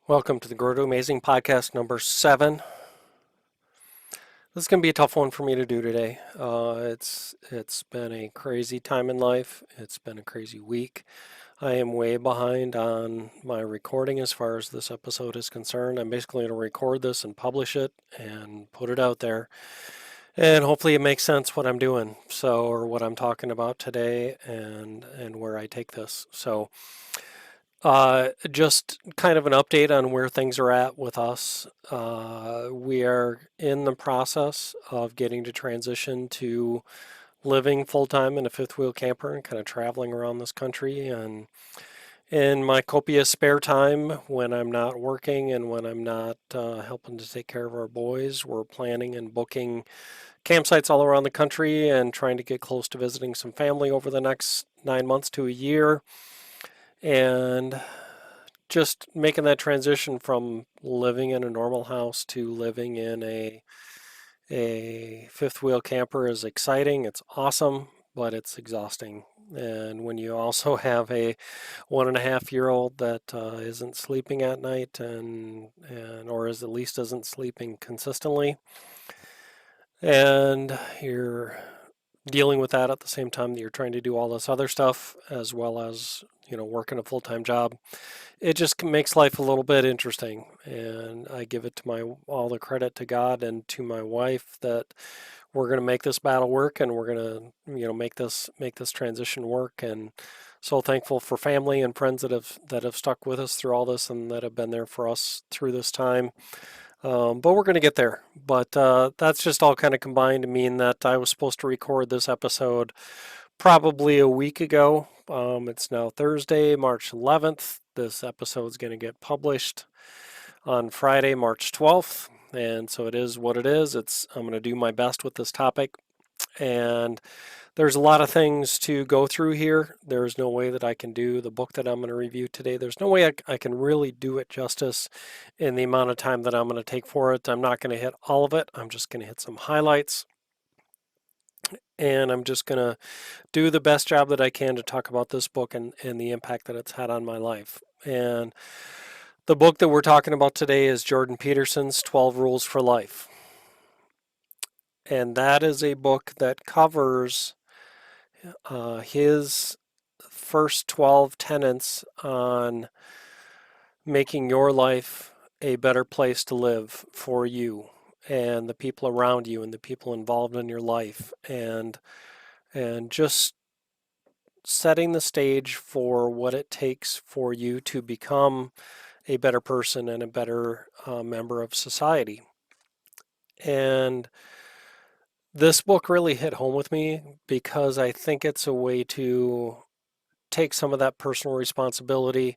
Welcome to the Grow to Amazing podcast number 7. This is going to be a tough one for me to do today. It's been a crazy time in life. It's been a crazy week. I am way behind on my recording as far as this episode is concerned. I'm basically going to record this and publish it and put it out there. And hopefully it makes sense what I'm doing, or what I'm talking about today and where I take this. Just kind of an update on where things are at with us. We are in the process of getting to transition to living full time in a fifth wheel camper and kind of traveling around this country. And in my copious spare time, when I'm not working and when I'm not helping to take care of our boys, we're planning and booking campsites all around the country and trying to get close to visiting some family over the next 9 months to a year. And just making that transition from living in a normal house to living in a fifth wheel camper is exciting. It's awesome, but it's exhausting. And when you also have a 1.5 year old that isn't sleeping at night and or is at least isn't sleeping consistently, and you're dealing with that at the same time that you're trying to do all this other stuff as well as working a full-time job, it just makes life a little bit interesting. And I give it to my all the credit to God and to my wife that we're going to make this battle work, and we're going to make this transition work. And so thankful for family and friends that have stuck with us through all this and that have been there for us through this time. But we're going to get there. But that's just all kind of combined to mean that I was supposed to record this episode probably a week ago. It's now Thursday, March 11th. This episode is going to get published on Friday, March 12th. And so it is what it is. I'm going to do my best with this topic. And there's a lot of things to go through here. There's no way that I can do the book that I'm going to review today. There's no way I can really do it justice in the amount of time that I'm going to take for it. I'm not going to hit all of it. I'm just going to hit some highlights. And I'm just going to do the best job that I can to talk about this book and the impact that it's had on my life. And the book that we're talking about today is Jordan Peterson's 12 Rules for Life. And that is a book that covers his first 12 tenets on making your life a better place to live for you and the people around you and the people involved in your life, and just setting the stage for what it takes for you to become a better person and a better member of society. And this book really hit home with me because I think it's a way to take some of that personal responsibility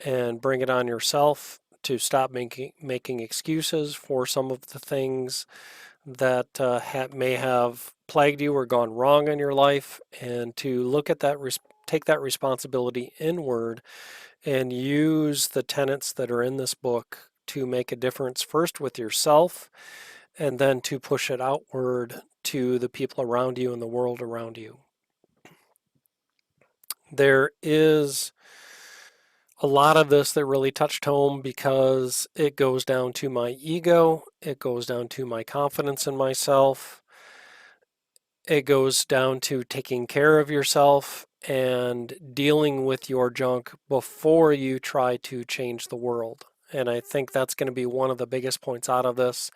and bring it on yourself, to stop making excuses for some of the things that may have plagued you or gone wrong in your life, and to look at that, take that responsibility inward and use the tenets that are in this book to make a difference, first with yourself and then to push it outward to the people around you and the world around you. There is a lot of this that really touched home because it goes down to my ego, it goes down to my confidence in myself, it goes down to taking care of yourself and dealing with your junk before you try to change the world. And I think that's going to be one of the biggest points out of this,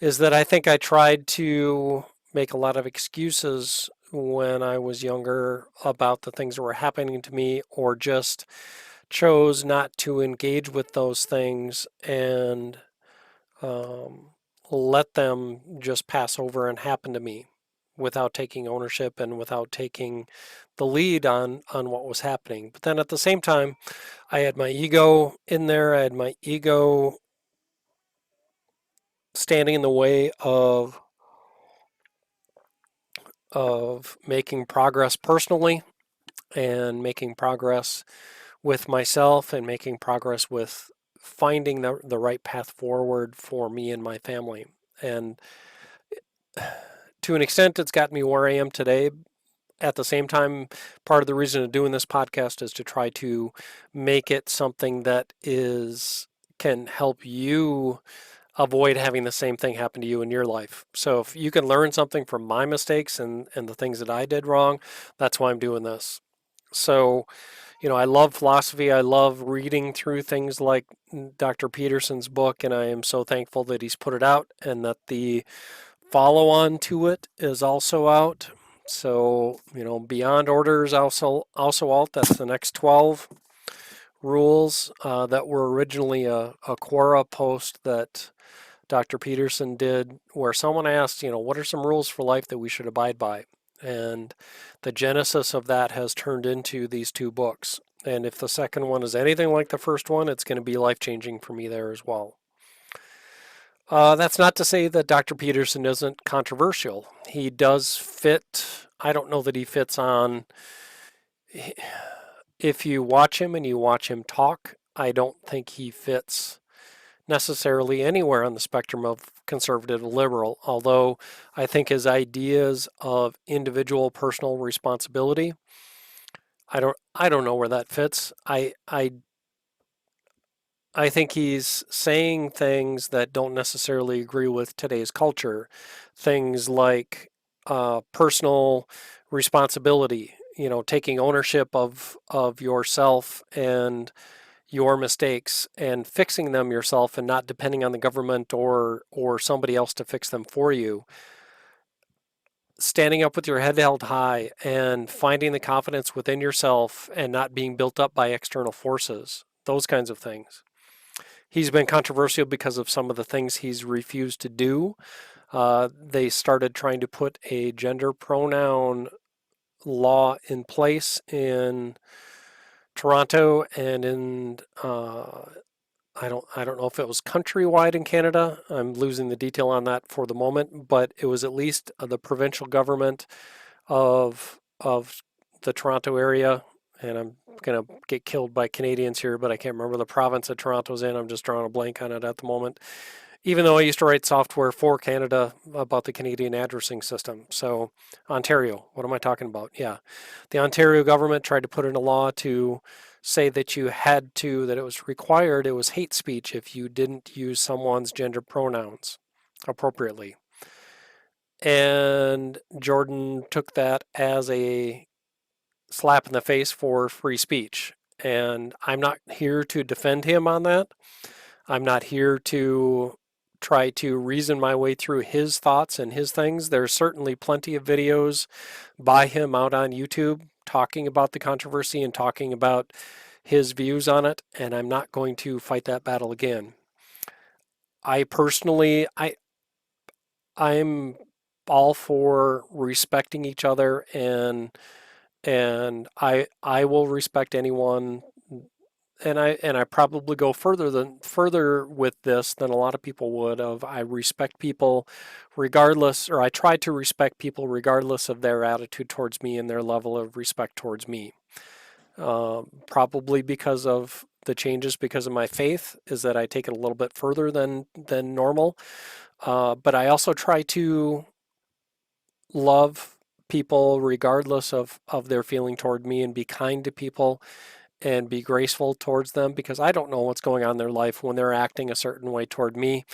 is that I think I tried to make a lot of excuses when I was younger about the things that were happening to me, or just chose not to engage with those things and let them just pass over and happen to me without taking ownership and without taking the lead on what was happening. But then at the same time, I had my ego in there. I had my ego standing in the way of making progress personally and making progress with myself and making progress with finding the right path forward for me and my family. And to an extent, it's got me where I am today. at the same time, part of the reason of doing this podcast is to try to make it something that is can help you avoid having the same thing happen to you in your life. So if you can learn something from my mistakes and the things that I did wrong, that's why I'm doing this. So, I love philosophy. I love reading through things like Dr. Peterson's book, and I am so thankful that he's put it out and that the follow on to it is also out. So, Beyond Order is also out. That's the next 12 rules that were originally a Quora post that Dr. Peterson did, where someone asked, what are some rules for life that we should abide by? And the genesis of that has turned into these two books. And if the second one is anything like the first one, it's going to be life changing for me there as well. That's not to say that Dr. Peterson isn't controversial. He does fit, I don't know that he fits on, if you watch him and you watch him talk, I don't think he fits necessarily anywhere on the spectrum of conservative to liberal, although I think his ideas of individual personal responsibility, I don't know where that fits. I think he's saying things that don't necessarily agree with today's culture. Things like personal responsibility, taking ownership of yourself and your mistakes and fixing them yourself and not depending on the government or somebody else to fix them for you. Standing up with your head held high and finding the confidence within yourself and not being built up by external forces. Those kinds of things. He's been controversial because of some of the things he's refused to do. They started trying to put a gender pronoun law in place in Toronto and in I don't know if it was countrywide in Canada. I'm losing the detail on that for the moment, but it was at least the provincial government of the Toronto area. And I'm gonna get killed by Canadians here, but I can't remember the province that Toronto's in. I'm just drawing a blank on it at the moment. Even though I used to write software for Canada about the Canadian addressing system. So Ontario, what am I talking about? Yeah, the Ontario government tried to put in a law to say that you had to, that it was required, it was hate speech if you didn't use someone's gender pronouns appropriately. And Jordan took that as a slap in the face for free speech. And I'm not here to defend him on that. I'm not here to try to reason my way through his thoughts and his things. There's certainly plenty of videos by him out on YouTube talking about the controversy and talking about his views on it, and I'm not going to fight that battle again. I personally, I'm all for respecting each other, and I will respect anyone, and I probably go further with this than a lot of people would. Of I respect people regardless, or I try to respect people regardless of their attitude towards me and their level of respect towards me. Probably because of the changes, because of my faith, is that I take it a little bit further than normal. But I also try to love people regardless of their feeling toward me and be kind to people and be graceful towards them because I don't know what's going on in their life when they're acting a certain way toward me.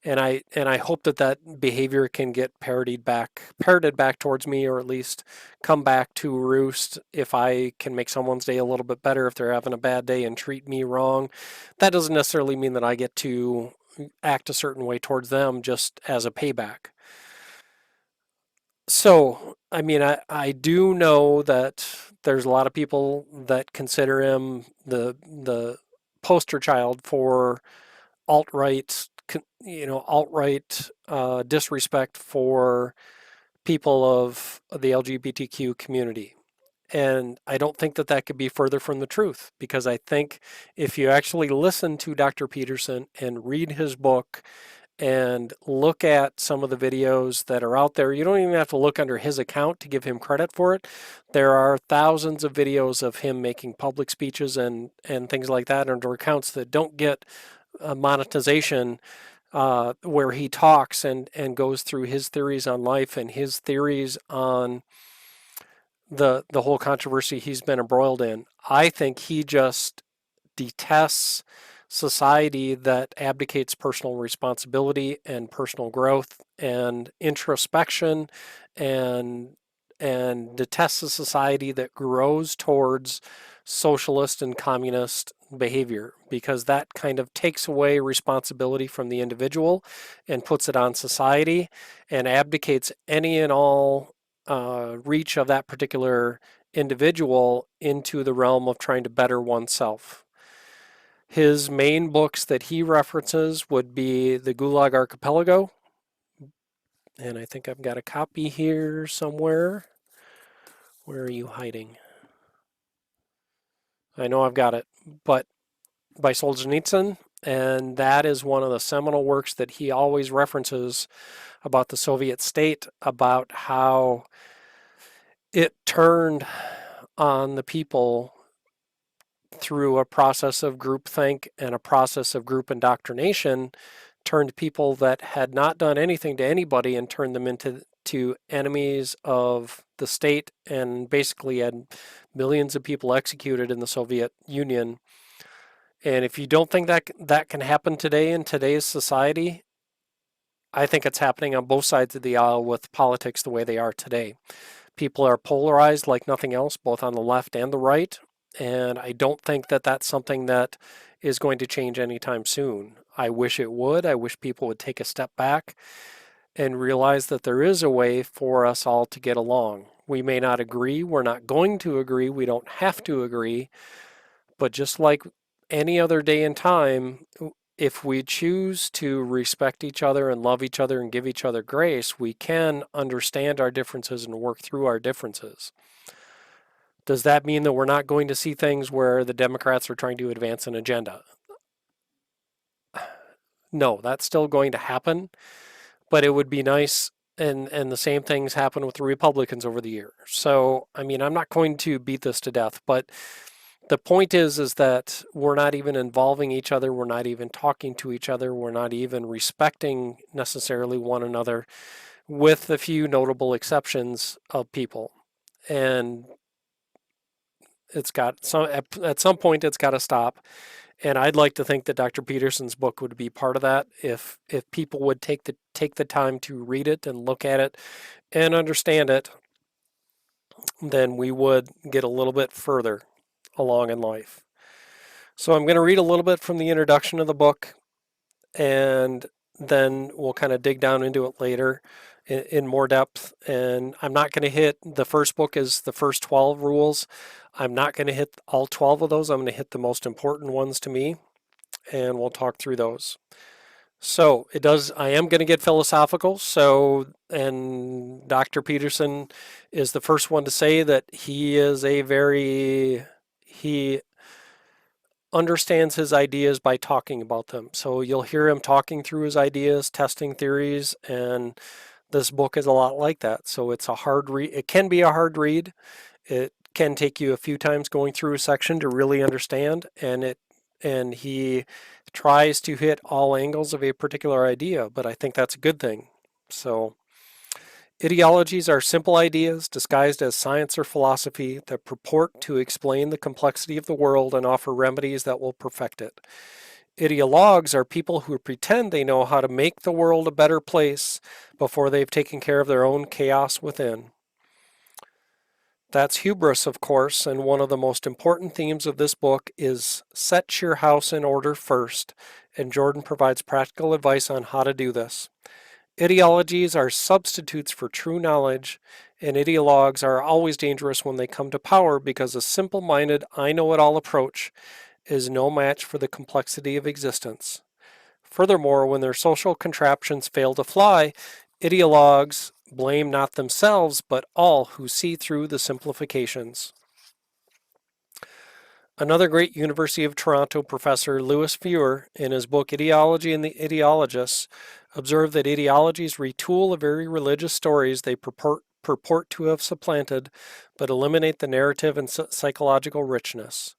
And I hope that behavior can get parroted back towards me, or at least come back to roost if I can make someone's day a little bit better if they're having a bad day and treat me wrong. That doesn't necessarily mean that I get to act a certain way towards them just as a payback. So, I mean, I do know that there's a lot of people that consider him the poster child for alt-right, alt-right disrespect for people of the LGBTQ community. And I don't think that that could be further from the truth, because I think if you actually listen to Dr. Peterson and read his book and look at some of the videos that are out there, you don't even have to look under his account to give him credit for it. There are thousands of videos of him making public speeches and things like that under accounts that don't get monetization, where he talks and goes through his theories on life and his theories on the whole controversy he's been embroiled in. I think he just detests society that abdicates personal responsibility and personal growth and introspection, and detests a society that grows towards socialist and communist behavior, because that kind of takes away responsibility from the individual and puts it on society and abdicates any and all reach of that particular individual into the realm of trying to better oneself. His main books that he references would be the Gulag Archipelago, and I think I've got a copy here somewhere. Where are you hiding? I know I've got it, but by Solzhenitsyn, and that is one of the seminal works that he always references about the Soviet state, about how it turned on the people through a process of groupthink and a process of group indoctrination, turned people that had not done anything to anybody and turned them into enemies of the state, and basically had millions of people executed in the Soviet Union. And if you don't think that that can happen today in today's society, I think it's happening on both sides of the aisle with politics the way they are today. People are polarized like nothing else, both on the left and the right. And I don't think that that's something that is going to change anytime soon. I wish it would. I wish people would take a step back and realize that there is a way for us all to get along. We may not agree. We're not going to agree. We don't have to agree. But just like any other day and time, if we choose to respect each other and love each other and give each other grace, we can understand our differences and work through our differences. Does that mean that we're not going to see things where the Democrats are trying to advance an agenda? No, that's still going to happen, but it would be nice. And the same things happen with the Republicans over the years. So, I mean, I'm not going to beat this to death, but the point is that we're not even involving each other. We're not even talking to each other. We're not even respecting necessarily one another, with a few notable exceptions of people. And it's got some, at some point it's got to stop. And I'd like to think that Dr. Peterson's book would be part of that, if people would take the time to read it and look at it and understand it, then we would get a little bit further along in life. So I'm going to read a little bit from the introduction of the book, and then we'll kind of dig down into it later in more depth. And I'm not going to hit, the first book is the first 12 rules. I'm not going to hit all 12 of those. I'm going to hit the most important ones to me, and we'll talk through those. So I am going to get philosophical. So, and Dr. Peterson is the first one to say that he understands his ideas by talking about them. So you'll hear him talking through his ideas, testing theories, and this book is a lot like that. So it's a hard read. It can be a hard read. It can take you a few times going through a section to really understand, and he tries to hit all angles of a particular idea, but I think that's a good thing. So ideologies are simple ideas disguised as science or philosophy that purport to explain the complexity of the world and offer remedies that will perfect it. Ideologues are people who pretend they know how to make the world a better place before they've taken care of their own chaos within. That's hubris, of course, and one of the most important themes of this book is set your house in order first, and Jordan provides practical advice on how to do this. Ideologies are substitutes for true knowledge, and ideologues are always dangerous when they come to power because a simple-minded, I-know-it-all approach is no match for the complexity of existence. Furthermore, when their social contraptions fail to fly, ideologues blame not themselves, but all who see through the simplifications. Another great University of Toronto professor, Louis Fuhr, in his book Ideology and the Ideologists, observed that ideologies retool the very religious stories they purport to have supplanted, but eliminate the narrative and psychological richness.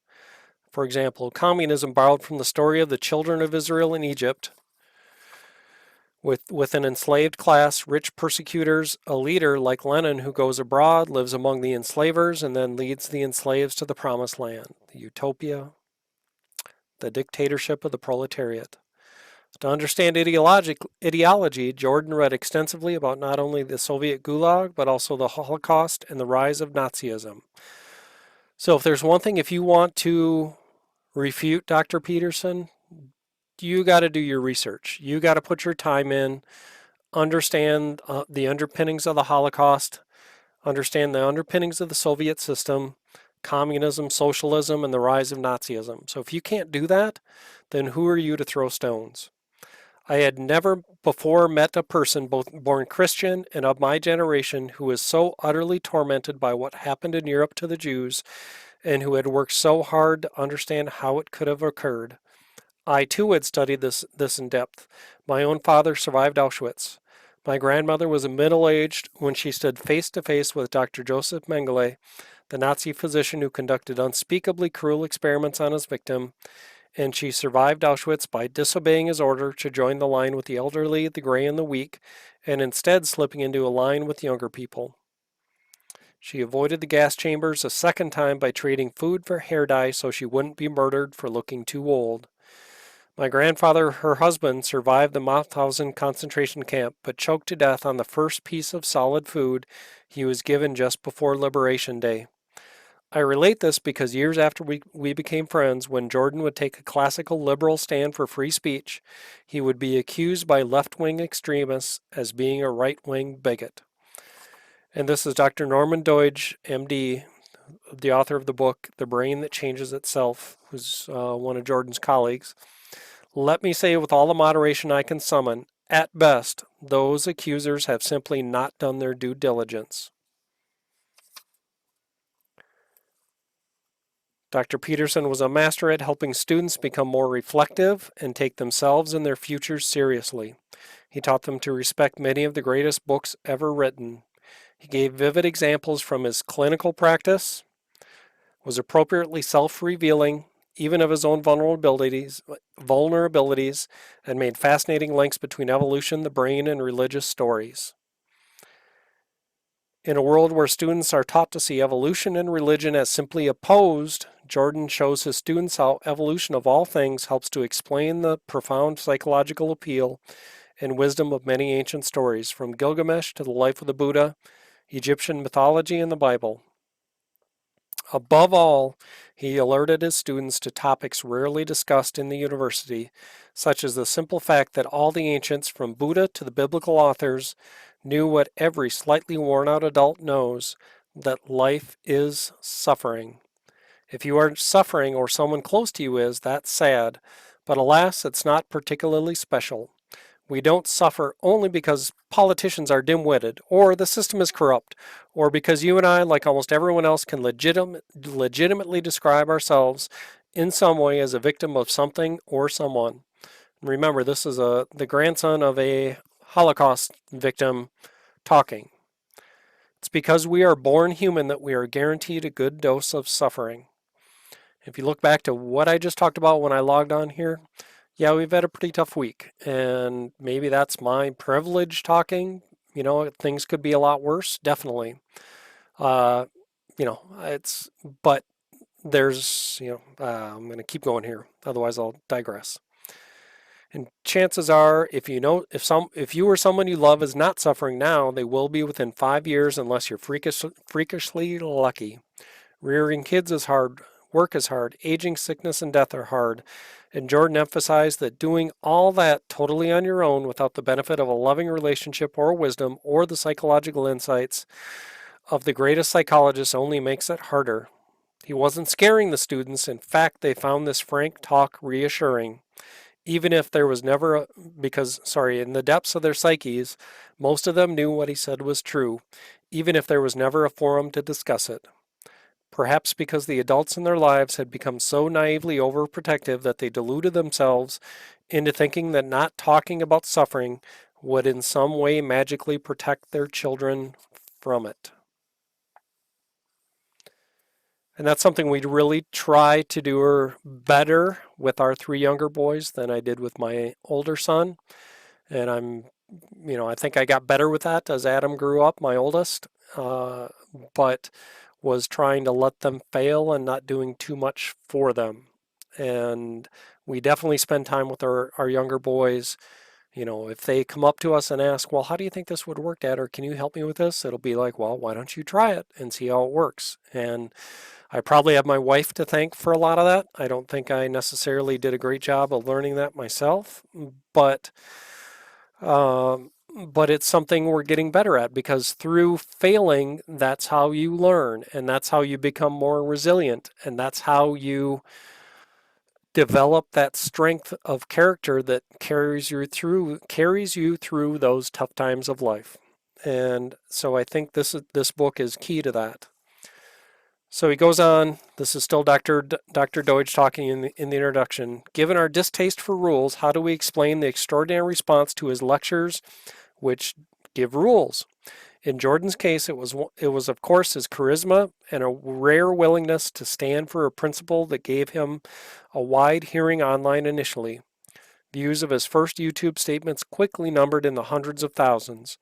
For example, communism borrowed from the story of the children of Israel in Egypt, With an enslaved class, rich persecutors, a leader like Lenin who goes abroad, lives among the enslavers, and then leads the enslaved to the promised land, the utopia, the dictatorship of the proletariat. To understand ideology, Jordan read extensively about not only the Soviet Gulag, but also the Holocaust and the rise of Nazism. So, if there's one thing, if you want to refute Dr. Peterson, you got to do your research. You got to put your time in, understand the underpinnings of the Holocaust, understand the underpinnings of the Soviet system, communism, socialism, and the rise of Nazism. So, if you can't do that, then who are you to throw stones? I had never before met a person both born Christian and of my generation who was so utterly tormented by what happened in Europe to the Jews and who had worked so hard to understand how it could have occurred. I too had studied this in depth. My own father survived Auschwitz. My grandmother was middle-aged when she stood face to face with Dr. Joseph Mengele, the Nazi physician who conducted unspeakably cruel experiments on his victim, and she survived Auschwitz by disobeying his order to join the line with the elderly, the gray, and the weak, and instead slipping into a line with younger people. She avoided the gas chambers a second time by trading food for hair dye so she wouldn't be murdered for looking too old. My grandfather, her husband, survived the Mauthausen concentration camp, but choked to death on the first piece of solid food he was given just before Liberation Day. I relate this because years after we became friends, when Jordan would take a classical liberal stand for free speech, he would be accused by left-wing extremists as being a right-wing bigot. And this is Dr. Norman Doidge, MD, the author of the book, The Brain That Changes Itself, who's one of Jordan's colleagues. Let me say with all the moderation I can summon, at best, those accusers have simply not done their due diligence. Dr. Peterson was a master at helping students become more reflective and take themselves and their futures seriously. He taught them to respect many of the greatest books ever written. He gave vivid examples from his clinical practice, was appropriately self-revealing, even of his own vulnerabilities, and made fascinating links between evolution, the brain, and religious stories. In a world where students are taught to see evolution and religion as simply opposed, Jordan shows his students how evolution of all things helps to explain the profound psychological appeal and wisdom of many ancient stories, from Gilgamesh to the life of the Buddha, Egyptian mythology, and the Bible. Above all, he alerted his students to topics rarely discussed in the university, such as the simple fact that all the ancients, from Buddha to the biblical authors, knew what every slightly worn-out adult knows, that life is suffering. If you are suffering or someone close to you is, that's sad, but alas, it's not particularly special. We don't suffer only because politicians are dim-witted, or the system is corrupt, or because you and I, like almost everyone else, can legitimately describe ourselves in some way as a victim of something or someone. Remember, this is the grandson of a Holocaust victim talking. It's because we are born human that we are guaranteed a good dose of suffering. If you look back to what I just talked about when I logged on here, yeah, we've had a pretty tough week, and maybe that's my privilege talking. You know, things could be a lot worse, definitely. Uh, but there's, I'm going to keep going here, otherwise I'll digress. And chances are, if you or someone you love is not suffering now, they will be within 5 years, unless you're freakishly lucky. Rearing kids is hard. Work is hard. Aging, sickness, and death are hard. And Jordan emphasized that doing all that totally on your own without the benefit of a loving relationship or wisdom or the psychological insights of the greatest psychologists only makes it harder. He wasn't scaring the students. In fact, they found this frank talk reassuring. Even if there was never in the depths of their psyches, most of them knew what he said was true, even if there was never a forum to discuss it. Perhaps because the adults in their lives had become so naively overprotective that they deluded themselves into thinking that not talking about suffering would in some way magically protect their children from it. And that's something we really try to do better with our 3 younger boys than I did with my older son. And I think I got better with that as Adam grew up, my oldest, but was trying to let them fail and not doing too much for them. And we definitely spend time with our younger boys. If they come up to us and ask, well, how do you think this would work, Dad? Or can you help me with this? It'll be like, well, why don't you try it and see how it works? And I probably have my wife to thank for a lot of that. I don't think I necessarily did a great job of learning that myself, but but it's something we're getting better at because through failing, that's how you learn and that's how you become more resilient and that's how you develop that strength of character that carries you through those tough times of life. And so I think this book is key to that. So he goes on. This is still Dr. Deutsch talking in the introduction. Given our distaste for rules, how do we explain the extraordinary response to his lectures, which give rules? In Jordan's case, it was of course his charisma and a rare willingness to stand for a principle that gave him a wide hearing online initially. Views of his first YouTube statements quickly numbered in the hundreds of thousands.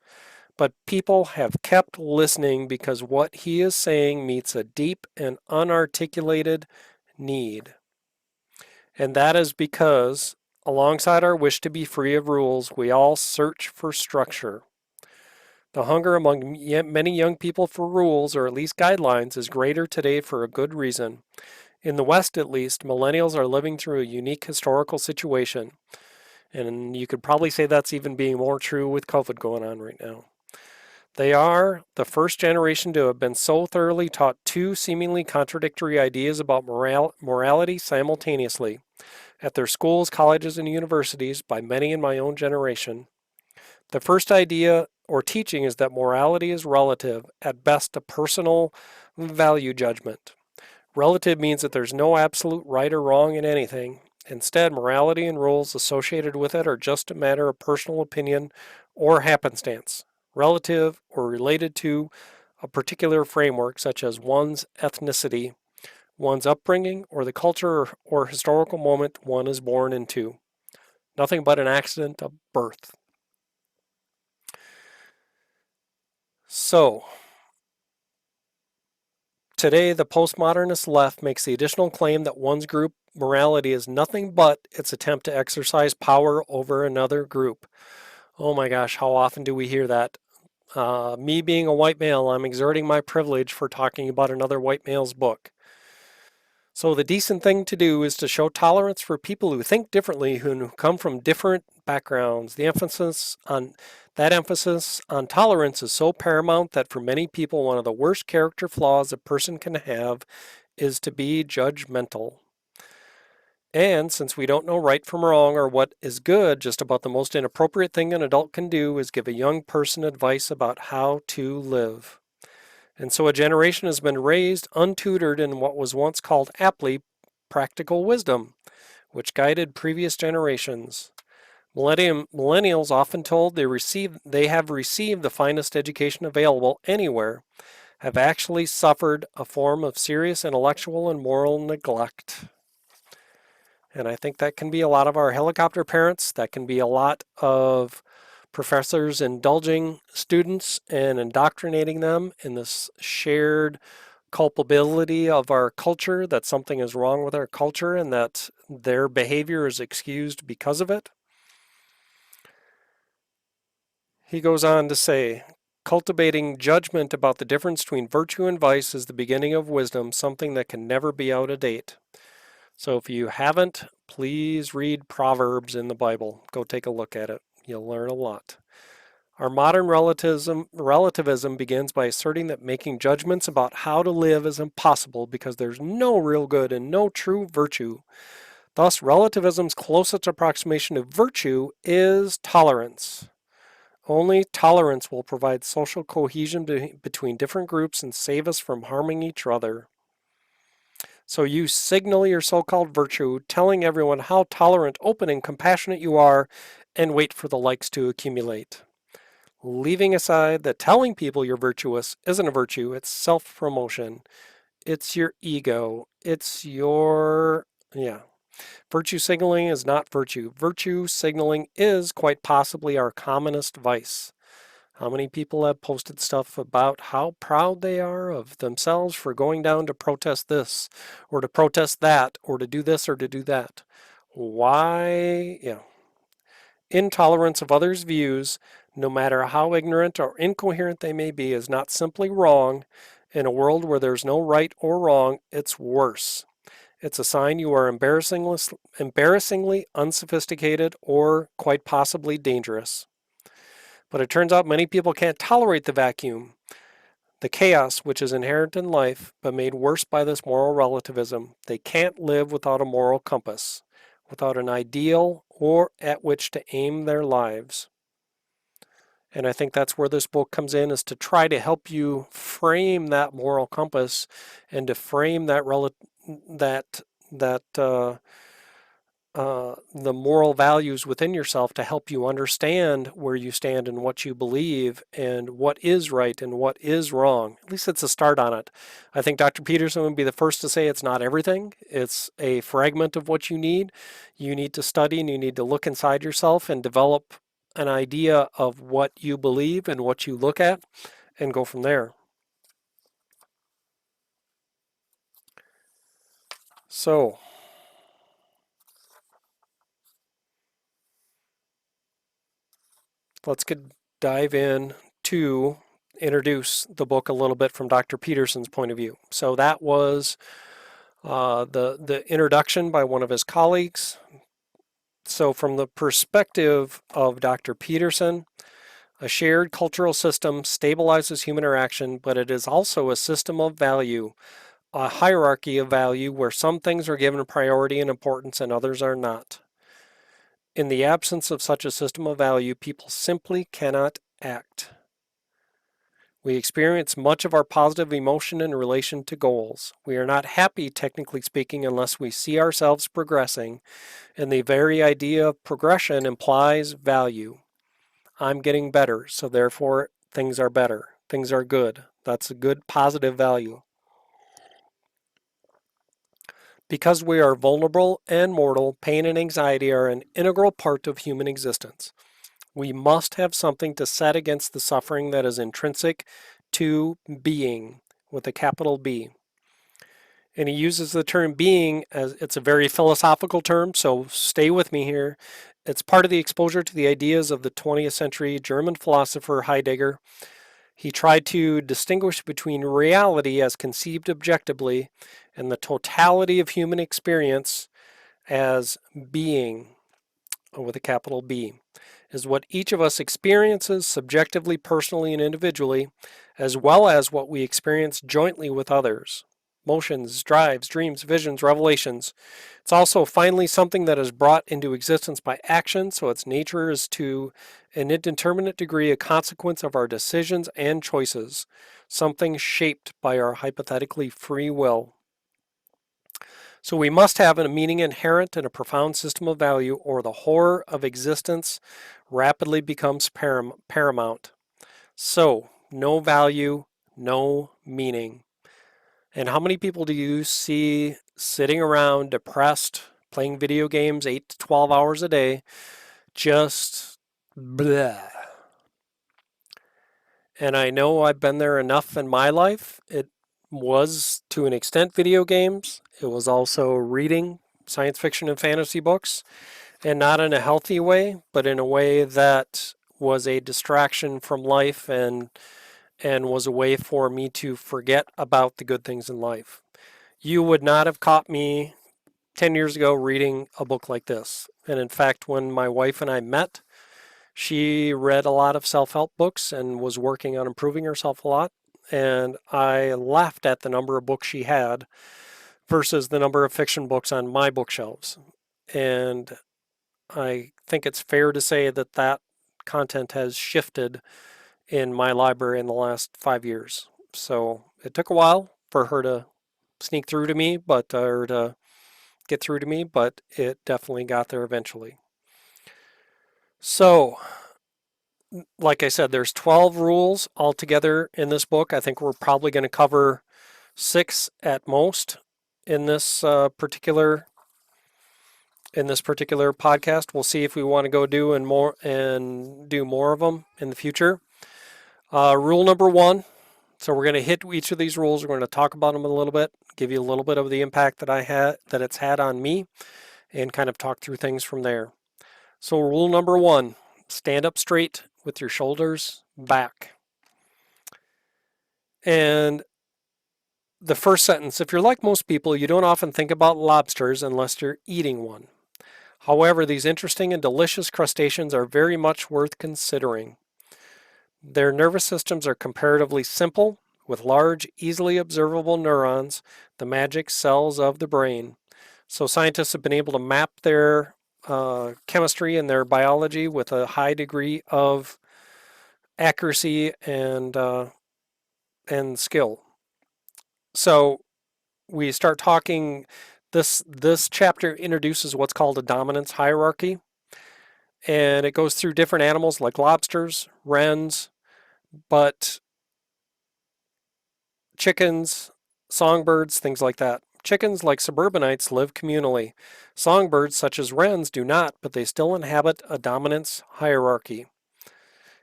But people have kept listening because what he is saying meets a deep and unarticulated need. And that is because, alongside our wish to be free of rules, we all search for structure. The hunger among many young people for rules, or at least guidelines, is greater today for a good reason. In the West, at least, millennials are living through a unique historical situation. And you could probably say that's even being more true with COVID going on right now. They are the first generation to have been so thoroughly taught two seemingly contradictory ideas about morality simultaneously at their schools, colleges, and universities by many in my own generation. The first idea or teaching is that morality is relative, at best a personal value judgment. Relative means that there's no absolute right or wrong in anything. Instead, morality and rules associated with it are just a matter of personal opinion or happenstance, relative or related to a particular framework such as one's ethnicity, one's upbringing, or the culture or historical moment one is born into. Nothing but an accident of birth. So, today the postmodernist left makes the additional claim that one's group morality is nothing but its attempt to exercise power over another group. Oh my gosh, how often do we hear that? Me being a white male, I'm exerting my privilege for talking about another white male's book. So the decent thing to do is to show tolerance for people who think differently, who come from different backgrounds. That emphasis on tolerance is so paramount that for many people, one of the worst character flaws a person can have is to be judgmental. And since we don't know right from wrong or what is good, just about the most inappropriate thing an adult can do is give a young person advice about how to live. And so a generation has been raised untutored in what was once called aptly practical wisdom, which guided previous generations. Millennials often told they have received the finest education available anywhere, have actually suffered a form of serious intellectual and moral neglect. And I think that can be a lot of our helicopter parents. That can be a lot of professors indulging students and indoctrinating them in this shared culpability of our culture, that something is wrong with our culture and that their behavior is excused because of it. He goes on to say, cultivating judgment about the difference between virtue and vice is the beginning of wisdom, something that can never be out of date. So if you haven't, please read Proverbs in the Bible. Go take a look at it. You'll learn a lot. Our modern relativism begins by asserting that making judgments about how to live is impossible because there's no real good and no true virtue. Thus, relativism's closest approximation to virtue is tolerance. Only tolerance will provide social cohesion between different groups and save us from harming each other. So you signal your so-called virtue, telling everyone how tolerant, open, and compassionate you are, and wait for the likes to accumulate. Leaving aside that telling people you're virtuous isn't a virtue, it's self-promotion. It's your ego. Yeah. Virtue signaling is not virtue. Virtue signaling is quite possibly our commonest vice. How many people have posted stuff about how proud they are of themselves for going down to protest this, or to protest that, or to do this or to do that? Why? Yeah. Intolerance of others' views, no matter how ignorant or incoherent they may be, is not simply wrong. In a world where there's no right or wrong, it's worse. It's a sign you are embarrassingly unsophisticated or quite possibly dangerous. But it turns out many people can't tolerate the vacuum, the chaos which is inherent in life, but made worse by this moral relativism. They can't live without a moral compass, without an ideal or at which to aim their lives. And I think that's where this book comes in, is to try to help you frame that moral compass and to frame that the moral values within yourself to help you understand where you stand and what you believe and what is right and what is wrong. At least it's a start on it. I think Dr. Peterson would be the first to say it's not everything. It's a fragment of what you need. You need to study and you need to look inside yourself and develop an idea of what you believe and what you look at and go from there. So, let's dive in to introduce the book a little bit from Dr. Peterson's point of view. So that was the introduction by one of his colleagues. So from the perspective of Dr. Peterson, a shared cultural system stabilizes human interaction, but it is also a system of value, a hierarchy of value where some things are given priority and importance and others are not. In the absence of such a system of value, people simply cannot act. We experience much of our positive emotion in relation to goals. We are not happy, technically speaking, unless we see ourselves progressing, and the very idea of progression implies value. I'm getting better, so therefore things are better. Things are good. That's a good positive value. Because we are vulnerable and mortal, pain and anxiety are an integral part of human existence. We must have something to set against the suffering that is intrinsic to being, with a capital B. And he uses the term being as it's a very philosophical term, so stay with me here. It's part of the exposure to the ideas of the 20th century German philosopher Heidegger. He tried to distinguish between reality as conceived objectively and the totality of human experience as being, with a capital B, is what each of us experiences subjectively, personally, and individually, as well as what we experience jointly with others. Motions, drives, dreams, visions, revelations. It's also finally something that is brought into existence by action, so its nature is to an indeterminate degree a consequence of our decisions and choices, something shaped by our hypothetically free will. So we must have a meaning inherent in a profound system of value, or the horror of existence rapidly becomes paramount. So, no value, no meaning. And how many people do you see sitting around depressed, playing video games 8 to 12 hours a day, just blah? And I know I've been there enough in my life. It was, to an extent, video games. It was also reading science fiction and fantasy books, and not in a healthy way, but in a way that was a distraction from life and was a way for me to forget about the good things in life. You would not have caught me 10 years ago reading a book like this. And in fact, when my wife and I met, she read a lot of self-help books and was working on improving herself a lot. And I laughed at the number of books she had versus the number of fiction books on my bookshelves. And I think it's fair to say that that content has shifted in my library in the last 5 years. So it took a while for her to sneak through to me, or to get through to me, but it definitely got there eventually. So, like I said, there's 12 rules altogether in this book. I think we're probably going to cover 6 at most in this particular in this particular podcast. We'll see if we want to go do more of them in the future. Rule number one. So we're going to hit each of these rules. We're going to talk about them a little bit, give you a little bit of the impact that it's had on me, and kind of talk through things from there. So rule number one, stand up straight with your shoulders back. And the first sentence, if you're like most people, you don't often think about lobsters unless you're eating one. However, these interesting and delicious crustaceans are very much worth considering. Their nervous systems are comparatively simple, with large, easily observable neurons, the magic cells of the brain. So scientists have been able to map their chemistry and their biology with a high degree of accuracy and skill. So we start talking. This chapter introduces what's called a dominance hierarchy, and it goes through different animals like lobsters, wrens, but chickens, songbirds, things like that. Chickens, like suburbanites, live communally. Songbirds, such as wrens, do not, but they still inhabit a dominance hierarchy.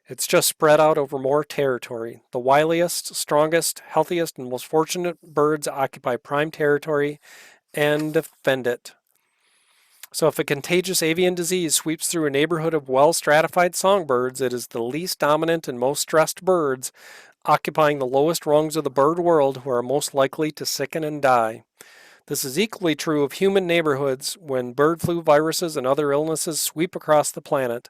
It's just spread out over more territory. The wiliest, strongest, healthiest, and most fortunate birds occupy prime territory and defend it. So if a contagious avian disease sweeps through a neighborhood of well-stratified songbirds, it is the least dominant and most stressed birds occupying the lowest rungs of the bird world who are most likely to sicken and die. This is equally true of human neighborhoods when bird flu viruses and other illnesses sweep across the planet.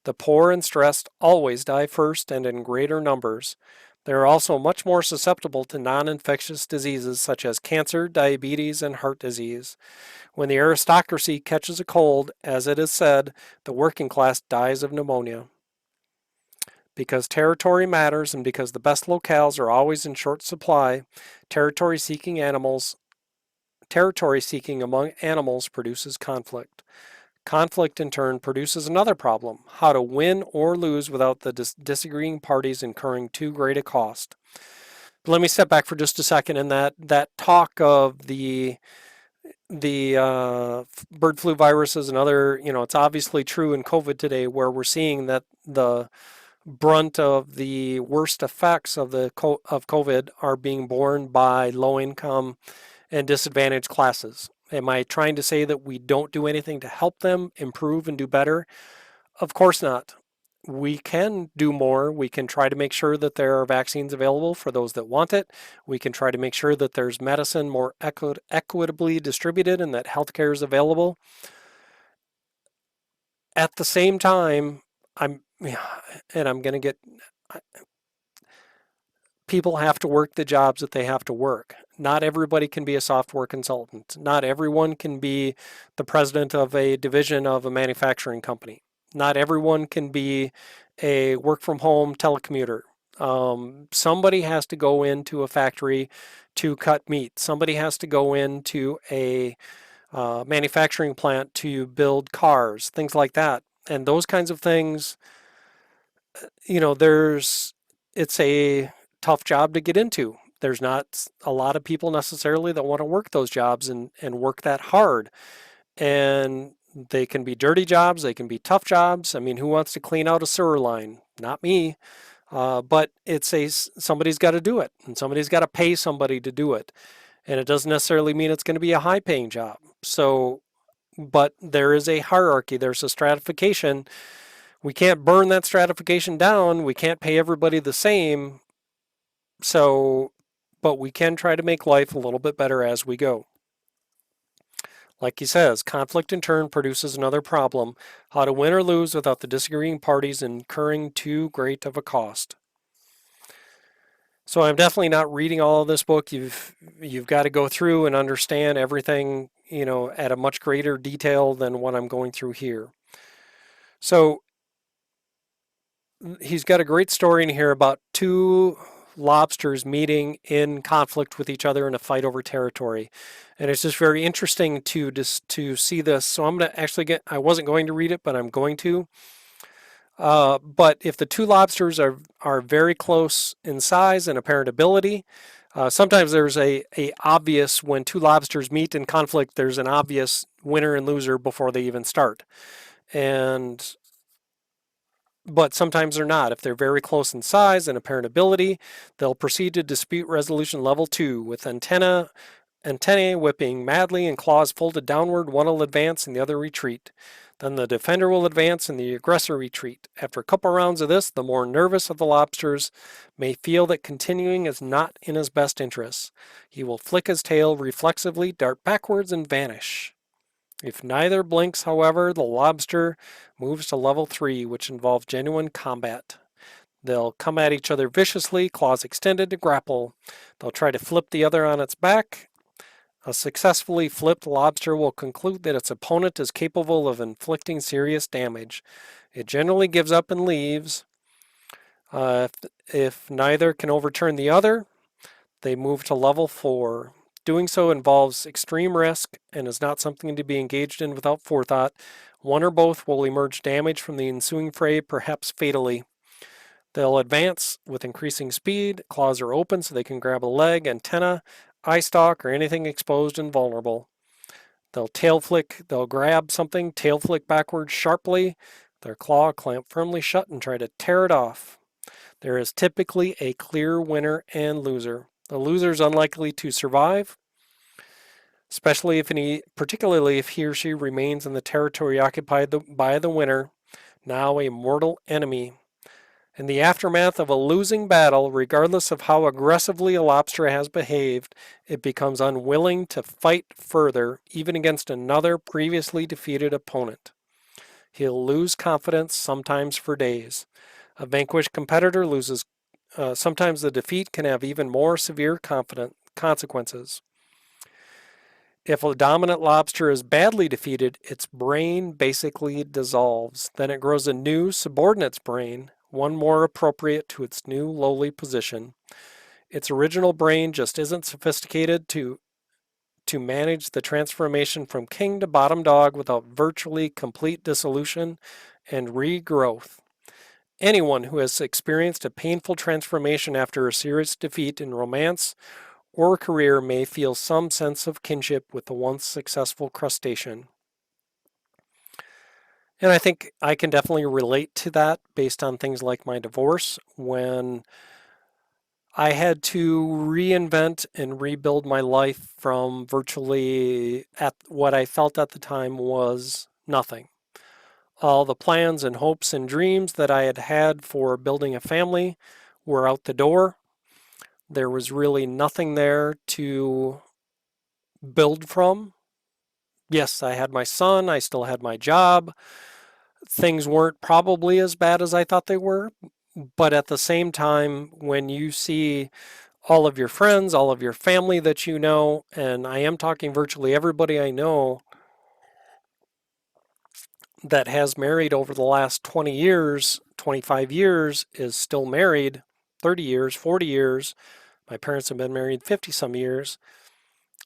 The poor and stressed always die first and in greater numbers. They are also much more susceptible to non-infectious diseases such as cancer, diabetes, and heart disease. When the aristocracy catches a cold, as it is said, the working class dies of pneumonia. Because territory matters and because the best locales are always in short supply, territory seeking among animals produces conflict. Conflict, in turn, produces another problem: how to win or lose without the disagreeing parties incurring too great a cost. But let me step back for just a second. And that talk of the bird flu viruses and other, it's obviously true in COVID today, where we're seeing that the brunt of the worst effects of COVID are being borne by low income and disadvantaged classes. Am I trying to say that we don't do anything to help them improve and do better? Of course not. We can do more. We can try to make sure that there are vaccines available for those that want it. We can try to make sure that there's medicine more equitably distributed and that healthcare is available. At the same time, people have to work the jobs that they have to work. Not everybody can be a software consultant. Not everyone can be the president of a division of a manufacturing company. Not everyone can be a work from home telecommuter. Somebody has to go into a factory to cut meat. Somebody has to go into a manufacturing plant to build cars, things like that. And those kinds of things, it's a tough job to get into. There's not a lot of people necessarily that want to work those jobs and work that hard. And they can be dirty jobs, they can be tough jobs. I mean, who wants to clean out a sewer line? Not me. But somebody's got to do it, and somebody's got to pay somebody to do it. And it doesn't necessarily mean it's going to be a high paying job. But there is a hierarchy, there's a stratification. We can't burn that stratification down. We can't pay everybody the same. But we can try to make life a little bit better as we go. Like he says, conflict in turn produces another problem: how to win or lose without the disagreeing parties incurring too great of a cost. So I'm definitely not reading all of this book. You've got to go through and understand everything, at a much greater detail than what I'm going through here. So he's got a great story in here about two lobsters meeting in conflict with each other in a fight over territory. And it's just very interesting to see this. So I'm going to actually I wasn't going to read it, but I'm going to. But if the two lobsters are very close in size and apparent ability, Sometimes there's a obvious, when two lobsters meet in conflict, there's an obvious winner and loser before they even start. And but sometimes they're not. If they're very close in size and apparent ability, they'll proceed to dispute resolution level 2 with antennae whipping madly and claws folded downward. One will advance and the other retreat. Then the defender will advance and the aggressor retreat. After a couple rounds of this, the more nervous of the lobsters may feel that continuing is not in his best interests. He will flick his tail reflexively, dart backwards, and vanish. If neither blinks, however, the lobster moves to level 3, which involves genuine combat. They'll come at each other viciously, claws extended to grapple. They'll try to flip the other on its back. A successfully flipped lobster will conclude that its opponent is capable of inflicting serious damage. It generally gives up and leaves. If neither can overturn the other, they move to level 4. Doing so involves extreme risk and is not something to be engaged in without forethought. One or both will emerge damaged from the ensuing fray, perhaps fatally. They'll advance with increasing speed. Claws are open so they can grab a leg, antenna, eye stalk, or anything exposed and vulnerable. They'll grab something, tail flick backwards sharply. Their claw clamp firmly shut and try to tear it off. There is typically a clear winner and loser. The loser is unlikely to survive, particularly if he or she remains in the territory occupied by the winner, now a mortal enemy. In the aftermath of a losing battle, regardless of how aggressively a lobster has behaved, it becomes unwilling to fight further, even against another previously defeated opponent. He'll lose confidence, sometimes for days. A vanquished competitor loses. Sometimes the defeat can have even more severe consequences. If a dominant lobster is badly defeated, its brain basically dissolves. Then it grows a new subordinate's brain, one more appropriate to its new lowly position. Its original brain just isn't sophisticated to manage the transformation from king to bottom dog without virtually complete dissolution and regrowth. Anyone who has experienced a painful transformation after a serious defeat in romance or career may feel some sense of kinship with the once successful crustacean. And I think I can definitely relate to that based on things like my divorce, when I had to reinvent and rebuild my life from virtually at what I felt at the time was nothing. All the plans and hopes and dreams that I had had for building a family were out the door. There was really nothing there to build from. Yes, I had my son, I still had my job. Things weren't probably as bad as I thought they were, but at the same time, when you see all of your friends, all of your family that you know, and I am talking virtually everybody I know that has married over the last 20 years, 25 years, is still married, 30 years, 40 years. My parents have been married 50 some years.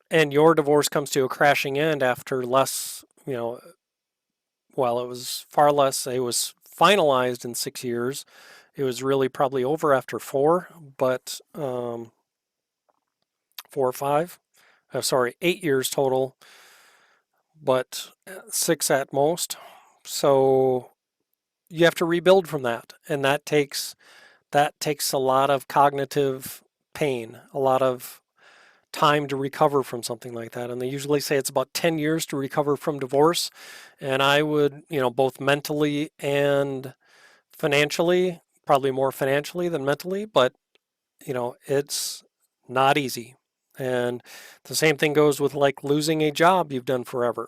And your divorce comes to a crashing end after less, well, it was far less. It was finalized in 6 years. It was really probably over after four, but 4 or 5. Sorry, 8 years total, but 6 at most. So you have to rebuild from that, and that takes a lot of cognitive pain, a lot of time to recover from something like that. And they usually say it's about 10 years to recover from divorce. And I would, both mentally and financially, probably more financially than mentally, but, it's not easy. And the same thing goes with like losing a job you've done forever.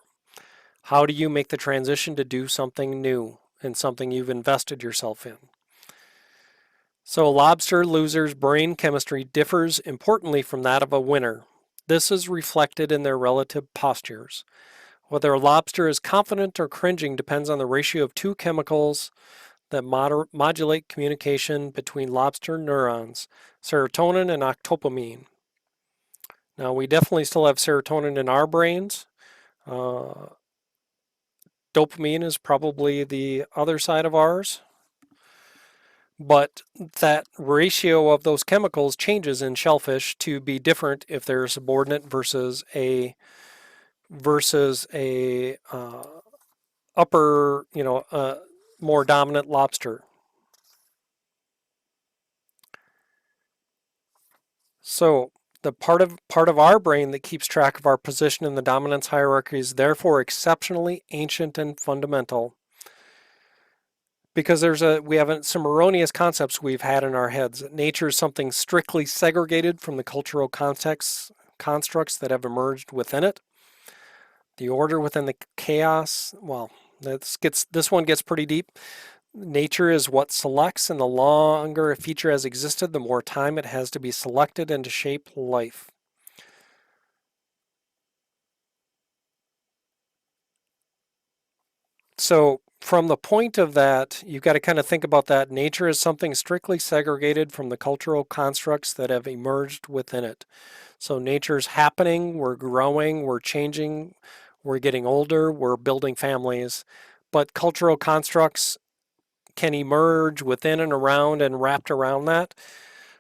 How do you make the transition to do something new and something you've invested yourself in? So, a lobster loser's brain chemistry differs importantly from that of a winner. This is reflected in their relative postures. Whether a lobster is confident or cringing depends on the ratio of two chemicals that modulate communication between lobster neurons, serotonin and octopamine. Now, we definitely still have serotonin in our brains. Uh, Dopamine is probably the other side of ours. But that ratio of those chemicals changes in shellfish to be different if they're subordinate versus a upper, more dominant lobster. So the part of our brain that keeps track of our position in the dominance hierarchy is therefore exceptionally ancient and fundamental, because we have some erroneous concepts we've had in our heads that nature is something strictly segregated from the cultural contexts constructs that have emerged within it. The order within the chaos. Well, this one gets pretty deep. Nature is what selects, and the longer a feature has existed, the more time it has to be selected and to shape life. So, from the point of that, you've got to kind of think about that. Nature is something strictly segregated from the cultural constructs that have emerged within it. So, nature's happening, we're growing, we're changing, we're getting older, we're building families, but cultural constructs can emerge within and around and wrapped around that.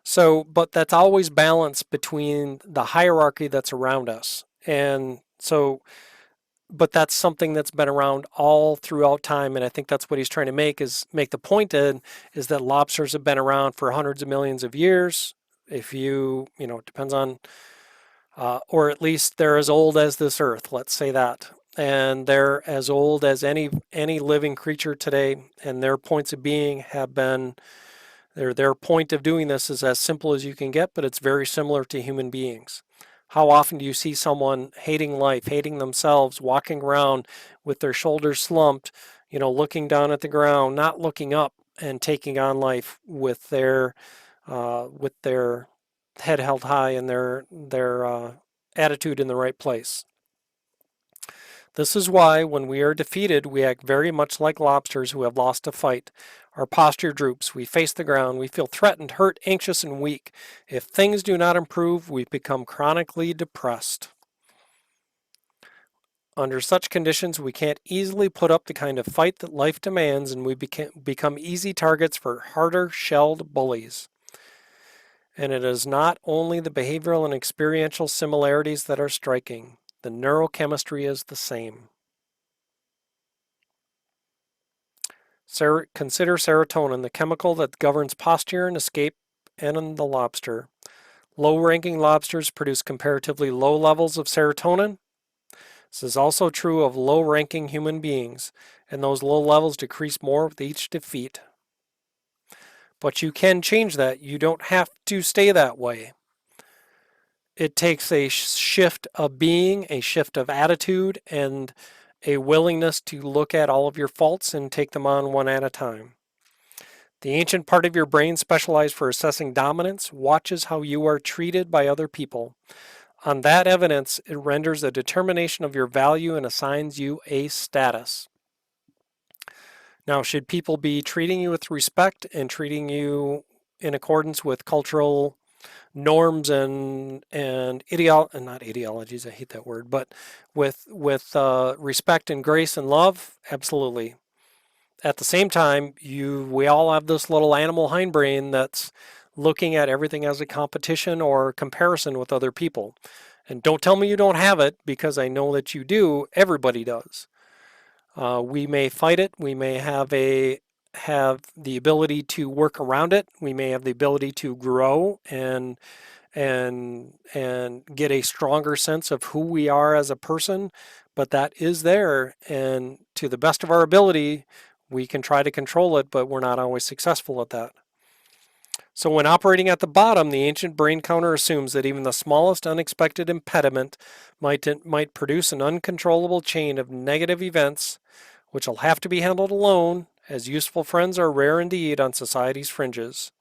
So, but that's always balanced between the hierarchy that's around us. And so, but that's something that's been around all throughout time. And I think that's what he's trying to make the point in is that lobsters have been around for hundreds of millions of years. If it depends on, or at least they're as old as this earth, let's say that. And they're as old as any living creature today. And their points of being have been their point of doing this is as simple as you can get, but it's very similar to human beings. How often do you see someone hating life, hating themselves, walking around with their shoulders slumped, looking down at the ground, not looking up, and taking on life with their head held high and their attitude in the right place? This is why, when we are defeated, we act very much like lobsters who have lost a fight. Our posture droops, we face the ground, we feel threatened, hurt, anxious, and weak. If things do not improve, we become chronically depressed. Under such conditions, we can't easily put up the kind of fight that life demands, and we become easy targets for harder shelled bullies. And it is not only the behavioral and experiential similarities that are striking, the neurochemistry is the same. Consider serotonin, the chemical that governs posture and escape in the lobster. Low-ranking lobsters produce comparatively low levels of serotonin. This is also true of low-ranking human beings, and those low levels decrease more with each defeat. But you can change that. You don't have to stay that way. It takes a shift of being, a shift of attitude, and a willingness to look at all of your faults and take them on one at a time. The ancient part of your brain specialized for assessing dominance watches how you are treated by other people. On that evidence, it renders a determination of your value and assigns you a status. Now, should people be treating you with respect and treating you in accordance with cultural norms and not ideologies, I hate that word, but with respect and grace and love? Absolutely. At the same time, we all have this little animal hindbrain that's looking at everything as a competition or comparison with other people. And don't tell me you don't have it, because I know that you do. Everybody does. We may fight it. We may have the ability to work around it. We may have the ability to grow and get a stronger sense of who we are as a person, but that is there, and to the best of our ability, we can try to control it, but we're not always successful at that. So when operating at the bottom, the ancient brain counter assumes that even the smallest unexpected impediment might produce an uncontrollable chain of negative events, which will have to be handled alone, as useful friends are rare indeed on society's fringes.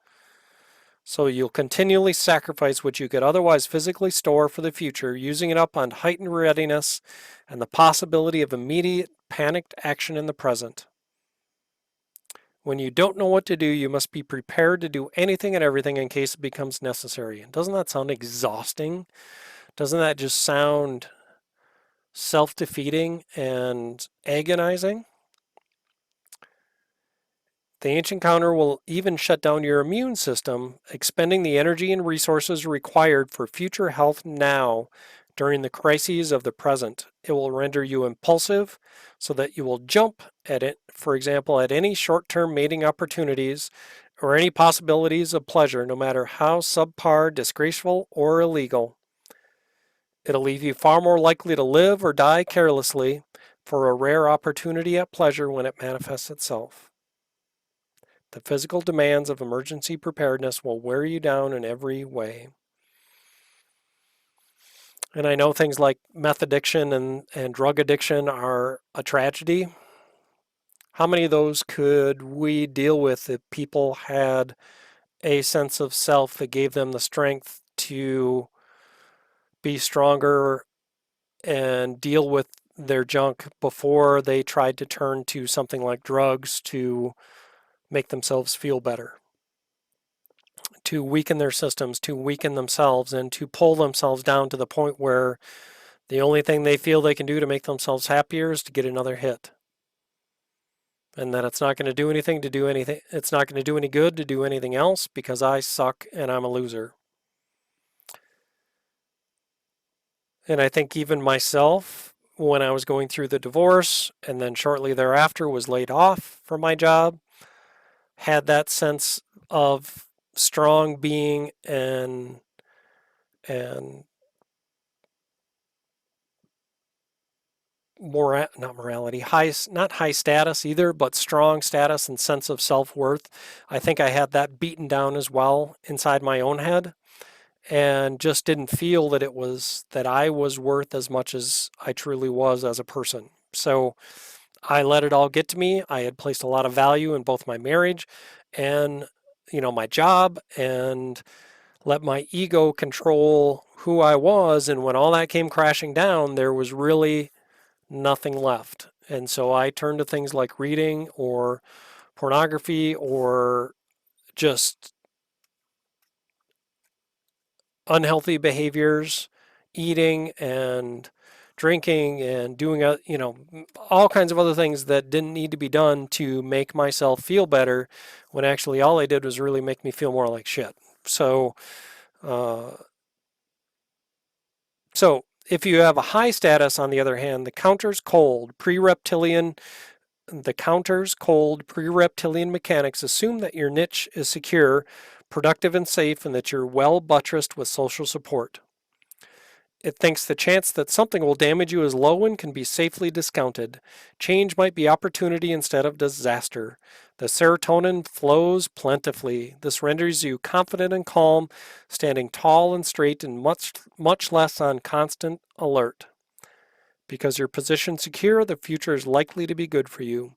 So you'll continually sacrifice what you could otherwise physically store for the future, using it up on heightened readiness and the possibility of immediate panicked action in the present. When you don't know what to do, you must be prepared to do anything and everything in case it becomes necessary. Doesn't that sound exhausting? Doesn't that just sound self-defeating and agonizing? The ancient counter will even shut down your immune system, expending the energy and resources required for future health now during the crises of the present. It will render you impulsive so that you will jump at it, for example, at any short term mating opportunities or any possibilities of pleasure, no matter how subpar, disgraceful, or illegal. It'll leave you far more likely to live or die carelessly for a rare opportunity at pleasure when it manifests itself. The physical demands of emergency preparedness will wear you down in every way. And I know things like meth addiction and drug addiction are a tragedy. How many of those could we deal with if people had a sense of self that gave them the strength to be stronger and deal with their junk before they tried to turn to something like drugs to make themselves feel better, to weaken their systems, to weaken themselves, and to pull themselves down to the point where the only thing they feel they can do to make themselves happier is to get another hit. And that it's not going to do anything to do anything, it's not going to do any good to do anything else because I suck and I'm a loser. And I think even myself, when I was going through the divorce and then shortly thereafter was laid off from my job, had that sense of strong being and not morality, not high status either, but strong status and sense of self-worth. I think I had that beaten down as well inside my own head and just didn't feel that I was worth as much as I truly was as a person. So I let it all get to me. I had placed a lot of value in both my marriage and my job, and let my ego control who I was. And when all that came crashing down, there was really nothing left. And so I turned to things like reading or pornography or just unhealthy behaviors, eating and drinking and doing all kinds of other things that didn't need to be done to make myself feel better, when actually all I did was really make me feel more like shit. So uh, so if you have a high status, on the other hand, the counter's cold pre-reptilian mechanics assume that your niche is secure, productive, and safe, and that you're well buttressed with social support. It thinks the chance that something will damage you is low and can be safely discounted. Change might be opportunity instead of disaster. The serotonin flows plentifully. This renders you confident and calm, standing tall and straight and much less on constant alert. Because you're positioned secure, the future is likely to be good for you.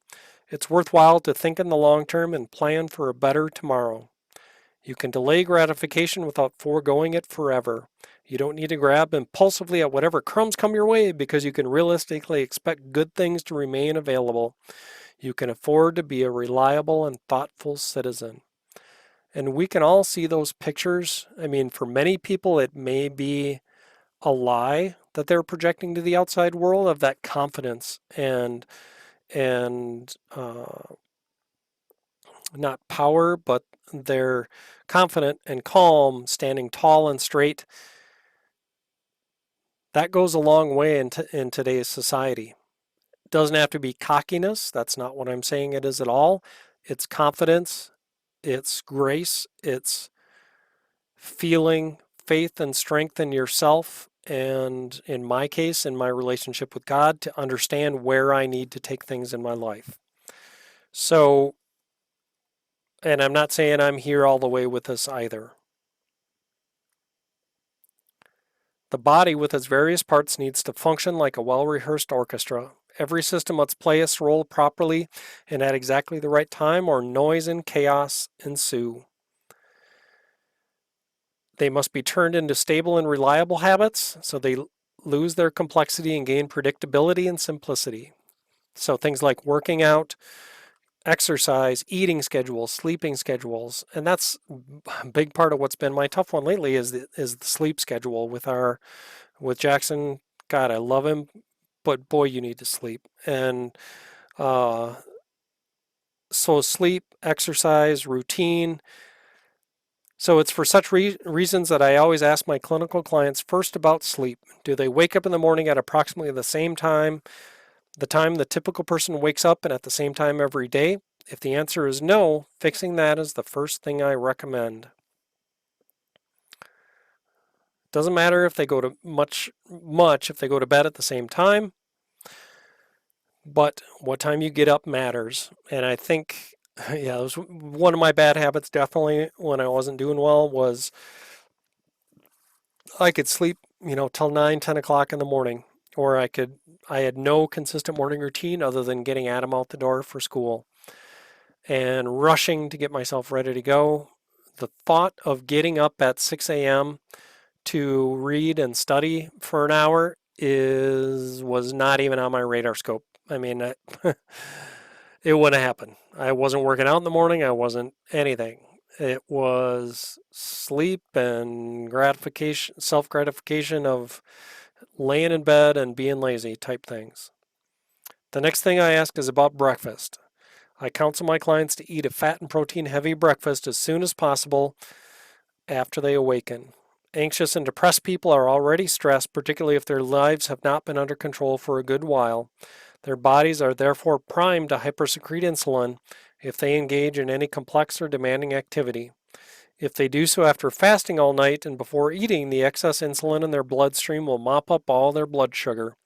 It's worthwhile to think in the long term and plan for a better tomorrow. You can delay gratification without foregoing it forever. You don't need to grab impulsively at whatever crumbs come your way because you can realistically expect good things to remain available. You can afford to be a reliable and thoughtful citizen. And we can all see those pictures. I mean, for many people, it may be a lie that they're projecting to the outside world of that confidence and not power, but they're confident and calm, standing tall and straight. That goes a long way in today's society. It doesn't have to be cockiness. That's not what I'm saying it is at all. It's confidence, it's grace, it's feeling faith and strength in yourself. And in my case, in my relationship with God, to understand where I need to take things in my life. So, and I'm not saying I'm here all the way with this either. The body, with its various parts, needs to function like a well-rehearsed orchestra. Every system must play its role properly and at exactly the right time, or noise and chaos ensue. They must be turned into stable and reliable habits so they lose their complexity and gain predictability and simplicity. So things like working out, exercise, eating schedules, sleeping schedules, and that's a big part of what's been my tough one lately is the sleep schedule with Jackson. God, I love him, but boy, you need to sleep. And uh, So sleep, exercise, routine. So it's for such reasons that I always ask my clinical clients first about sleep. Do they wake up in the morning at approximately the time the typical person wakes up and at the same time every day? If the answer is no, fixing that is the first thing I recommend. Doesn't matter if they go to much if they go to bed at the same time, but what time you get up matters. And I think, yeah, it was one of my bad habits definitely when I wasn't doing well was I could sleep, till 9, 10 o'clock in the morning, or I had no consistent morning routine other than getting Adam out the door for school and rushing to get myself ready to go. The thought of getting up at 6 a.m. to read and study for an hour was not even on my radar scope. I mean, it wouldn't happen. I wasn't working out in the morning. I wasn't anything. It was sleep and gratification, self gratification of laying in bed and being lazy type things. The next thing I ask is about breakfast. I counsel my clients to eat a fat and protein heavy breakfast as soon as possible after they awaken. Anxious and depressed people are already stressed, particularly if their lives have not been under control for a good while. Their bodies are therefore primed to hypersecrete insulin if they engage in any complex or demanding activity. If they do so after fasting all night and before eating, the excess insulin in their bloodstream will mop up all their blood sugar.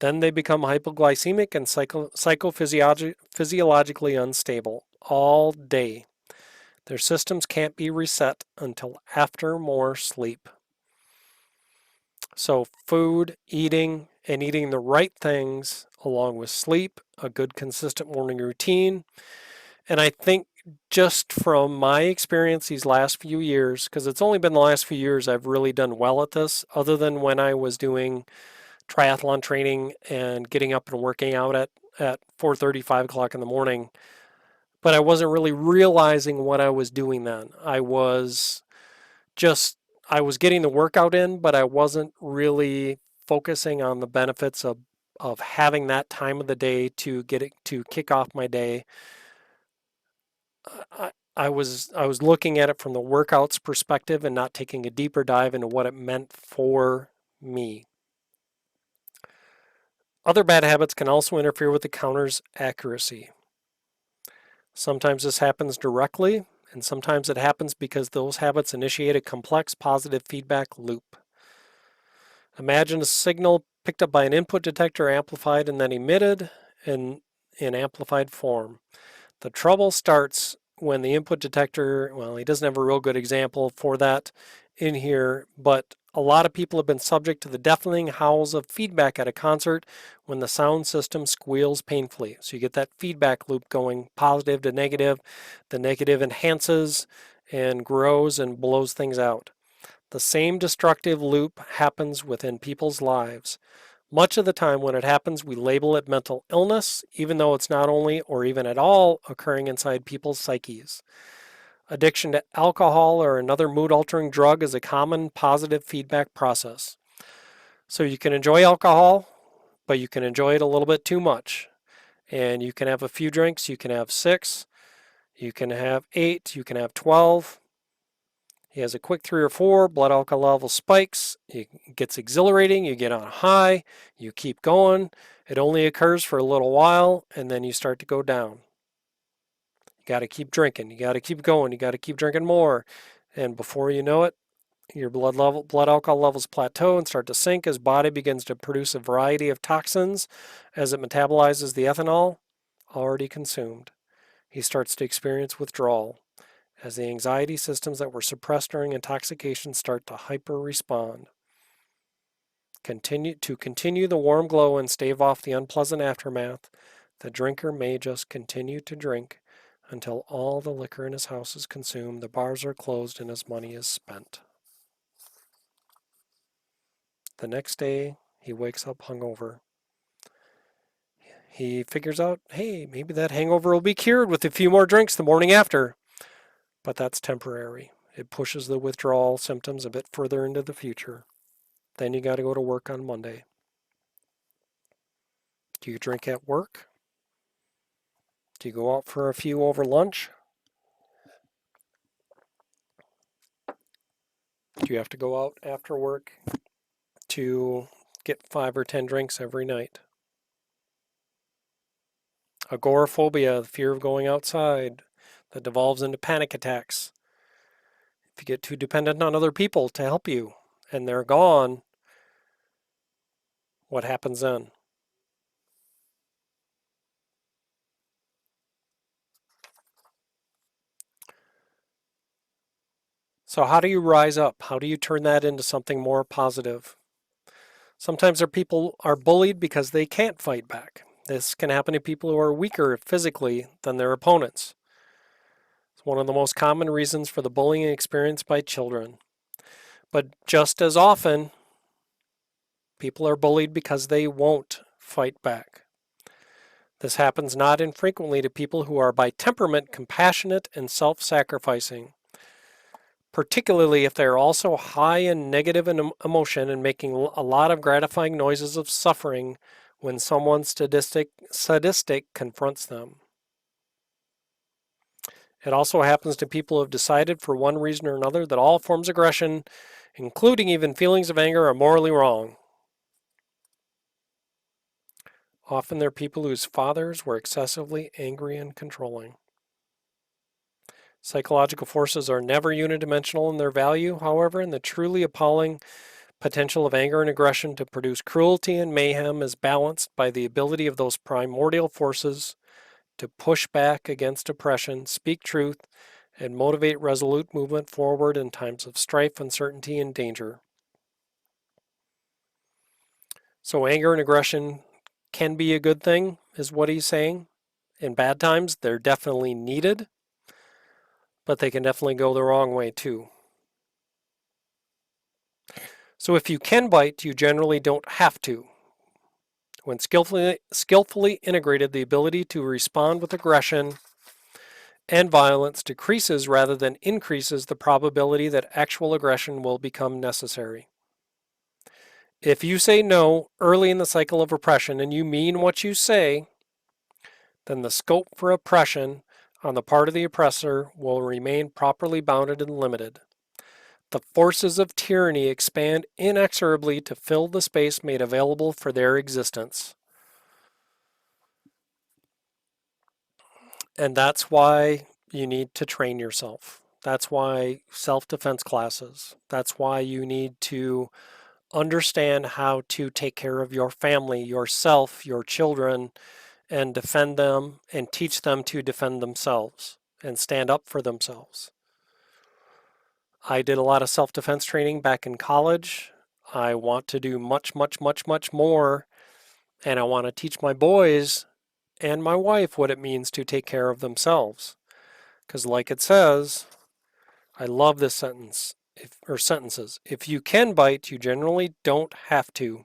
Then they become hypoglycemic and psychophysiologically unstable all day. Their systems can't be reset until after more sleep. So, food, eating, and eating the right things, along with sleep, a good consistent morning routine. And I think just from my experience these last few years, because it's only been the last few years I've really done well at this, other than when I was doing triathlon training and getting up and working out at 4:30, 5 o'clock in the morning. But I wasn't really realizing what I was doing then. Just, I was getting the workout in, but I wasn't really focusing on the benefits of having that time of the day to get it to kick off my day. I was looking at it from the workouts perspective and not taking a deeper dive into what it meant for me. Other bad habits can also interfere with the counter's accuracy. Sometimes this happens directly, and sometimes it happens because those habits initiate a complex positive feedback loop. Imagine a signal picked up by an input detector, amplified and then emitted in amplified form. The trouble starts when the input detector, well, he doesn't have a real good example for that in here, but a lot of people have been subject to the deafening howls of feedback at a concert when the sound system squeals painfully. So you get that feedback loop going positive to negative. The negative enhances and grows and blows things out. The same destructive loop happens within people's lives. Much of the time when it happens, we label it mental illness, even though it's not only or even at all occurring inside people's psyches. Addiction to alcohol or another mood altering drug is a common positive feedback process. So you can enjoy alcohol, but you can enjoy it a little bit too much. And you can have a few drinks, you can have 6, you can have 8, you can have 12. He has a quick 3 or 4, blood alcohol level spikes, it gets exhilarating, you get on a high, you keep going. It only occurs for a little while, and then you start to go down. You got to keep drinking, you got to keep going, you got to keep drinking more. And before you know it, your blood alcohol levels plateau and start to sink as body begins to produce a variety of toxins as it metabolizes the ethanol already consumed. He starts to experience withdrawal as the anxiety systems that were suppressed during intoxication start to hyper-respond. Continue the warm glow and stave off the unpleasant aftermath, the drinker may just continue to drink until all the liquor in his house is consumed, the bars are closed, and his money is spent. The next day, he wakes up hungover. He figures out, hey, maybe that hangover will be cured with a few more drinks the morning after. But that's temporary. It pushes the withdrawal symptoms a bit further into the future. Then you got to go to work on Monday. Do you drink at work? Do you go out for a few over lunch? Do you have to go out after work to get 5 or 10 drinks every night? Agoraphobia, the fear of going outside, that devolves into panic attacks. If you get too dependent on other people to help you and they're gone, what happens then? So, how do you rise up? How do you turn that into something more positive? Sometimes our people are bullied because they can't fight back. This can happen to people who are weaker physically than their opponents. It's one of the most common reasons for the bullying experienced by children. But just as often, people are bullied because they won't fight back. This happens not infrequently to people who are by temperament compassionate and self sacrificing, particularly if they are also high in negative emotion and making a lot of gratifying noises of suffering when someone sadistic confronts them. It also happens to people who have decided for one reason or another that all forms of aggression, including even feelings of anger, are morally wrong. Often they're people whose fathers were excessively angry and controlling. Psychological forces are never unidimensional in their value, however, and the truly appalling potential of anger and aggression to produce cruelty and mayhem is balanced by the ability of those primordial forces to push back against oppression, speak truth, and motivate resolute movement forward in times of strife, uncertainty, and danger. So, anger and aggression can be a good thing, is what he's saying. In bad times, they're definitely needed, but they can definitely go the wrong way too. So, if you can bite, you generally don't have to. When skillfully integrated, the ability to respond with aggression and violence decreases rather than increases the probability that actual aggression will become necessary. If you say no early in the cycle of oppression and you mean what you say, then the scope for oppression on the part of the oppressor will remain properly bounded and limited. The forces of tyranny expand inexorably to fill the space made available for their existence. And that's why you need to train yourself. That's why self-defense classes. That's why you need to understand how to take care of your family, yourself, your children, and defend them and teach them to defend themselves and stand up for themselves. I did a lot of self-defense training back in college. I want to do much, much, much, much more. And I want to teach my boys and my wife what it means to take care of themselves. Because, like it says, I love this sentence or sentences. If you can bite, you generally don't have to.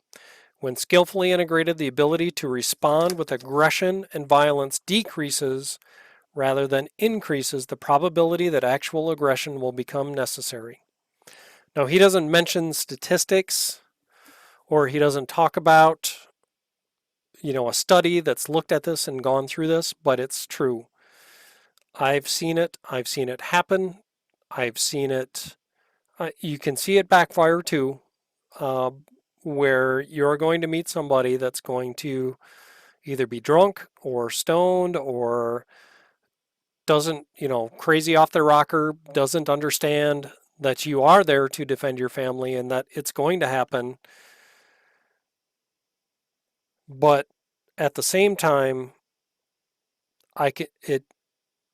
When skillfully integrated, the ability to respond with aggression and violence decreases rather than increases the probability that actual aggression will become necessary. Now, he doesn't mention statistics or he doesn't talk about, a study that's looked at this and gone through this, but it's true. I've seen it. I've seen it happen. I've seen it. You can see it backfire too, uh, where you're going to meet somebody that's going to either be drunk or stoned or doesn't, crazy off their rocker, doesn't understand that you are there to defend your family and that it's going to happen. But at the same time, it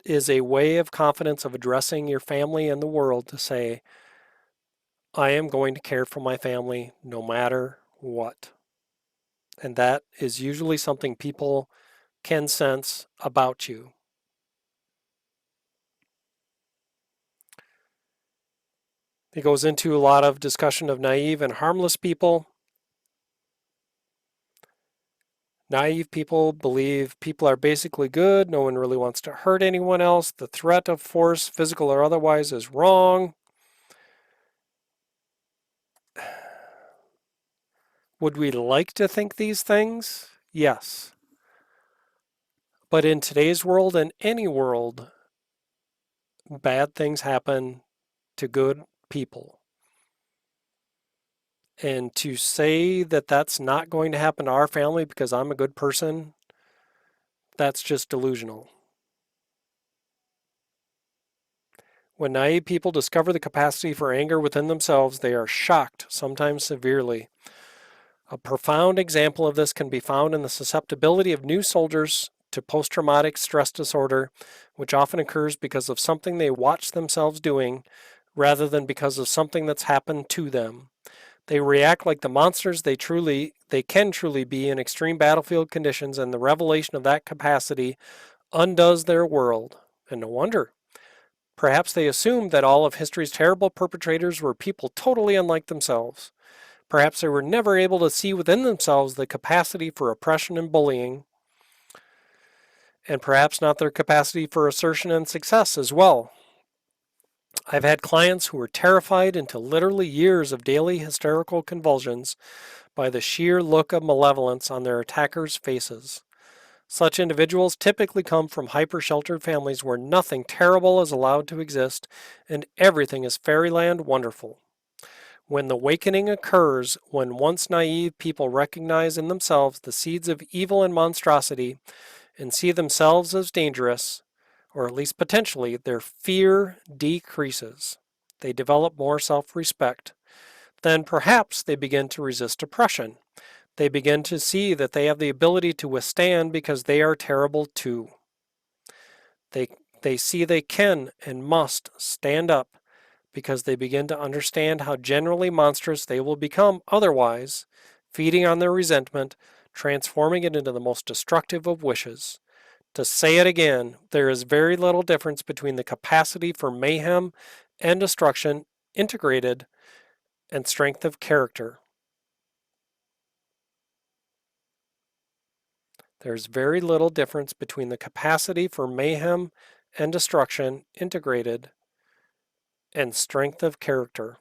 is a way of confidence of addressing your family and the world to say, I am going to care for my family no matter what. And that is usually something people can sense about you. It goes into a lot of discussion of naive and harmless people. Naive people believe people are basically good. No one really wants to hurt anyone else. The threat of force, physical or otherwise, is wrong. Would we like to think these things? Yes. But in today's world and any world, bad things happen to good people. And to say that that's not going to happen to our family because I'm a good person, that's just delusional. When naive people discover the capacity for anger within themselves, they are shocked, sometimes severely. A profound example of this can be found in the susceptibility of new soldiers to post traumatic stress disorder, which often occurs because of something they watch themselves doing rather than because of something that's happened to them. They react like the monsters they can truly be in extreme battlefield conditions, and the revelation of that capacity undoes their world. And no wonder. Perhaps they assumed that all of history's terrible perpetrators were people totally unlike themselves. Perhaps they were never able to see within themselves the capacity for oppression and bullying, and perhaps not their capacity for assertion and success as well. I've had clients who were terrified into literally years of daily hysterical convulsions by the sheer look of malevolence on their attackers' faces. Such individuals typically come from hyper-sheltered families where nothing terrible is allowed to exist and everything is fairyland wonderful. When the awakening occurs, when once naive people recognize in themselves the seeds of evil and monstrosity and see themselves as dangerous, or at least potentially, their fear decreases. They develop more self-respect. Then perhaps they begin to resist oppression. They begin to see that they have the ability to withstand because they are terrible too. They see they can and must stand up because they begin to understand how generally monstrous they will become otherwise, feeding on their resentment, transforming it into the most destructive of wishes. To say it again, there is very little difference between the capacity for mayhem and destruction integrated and strength of character. There's very little difference between the capacity for mayhem and destruction integrated and strength of character.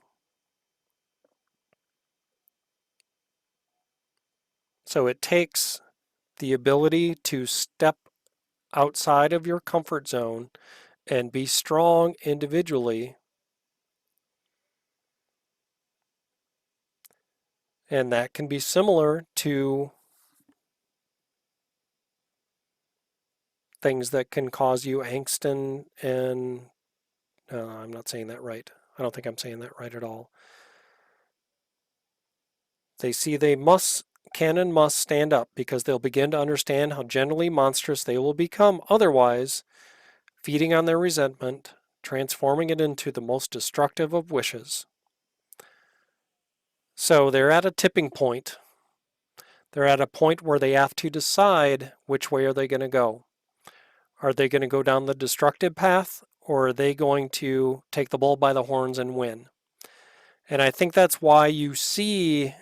So it takes the ability to step outside of your comfort zone and be strong individually. And that can be similar to things that can cause you angst and I'm not saying that right. I don't think I'm saying that right at all. They see they can and must stand up because they'll begin to understand how generally monstrous they will become otherwise, feeding on their resentment, transforming it into the most destructive of wishes. So they're at a tipping point. They're at a point where they have to decide which way are they going to go. Are they going to go down the destructive path, or are they going to take the bull by the horns and win? And I think that's why you see,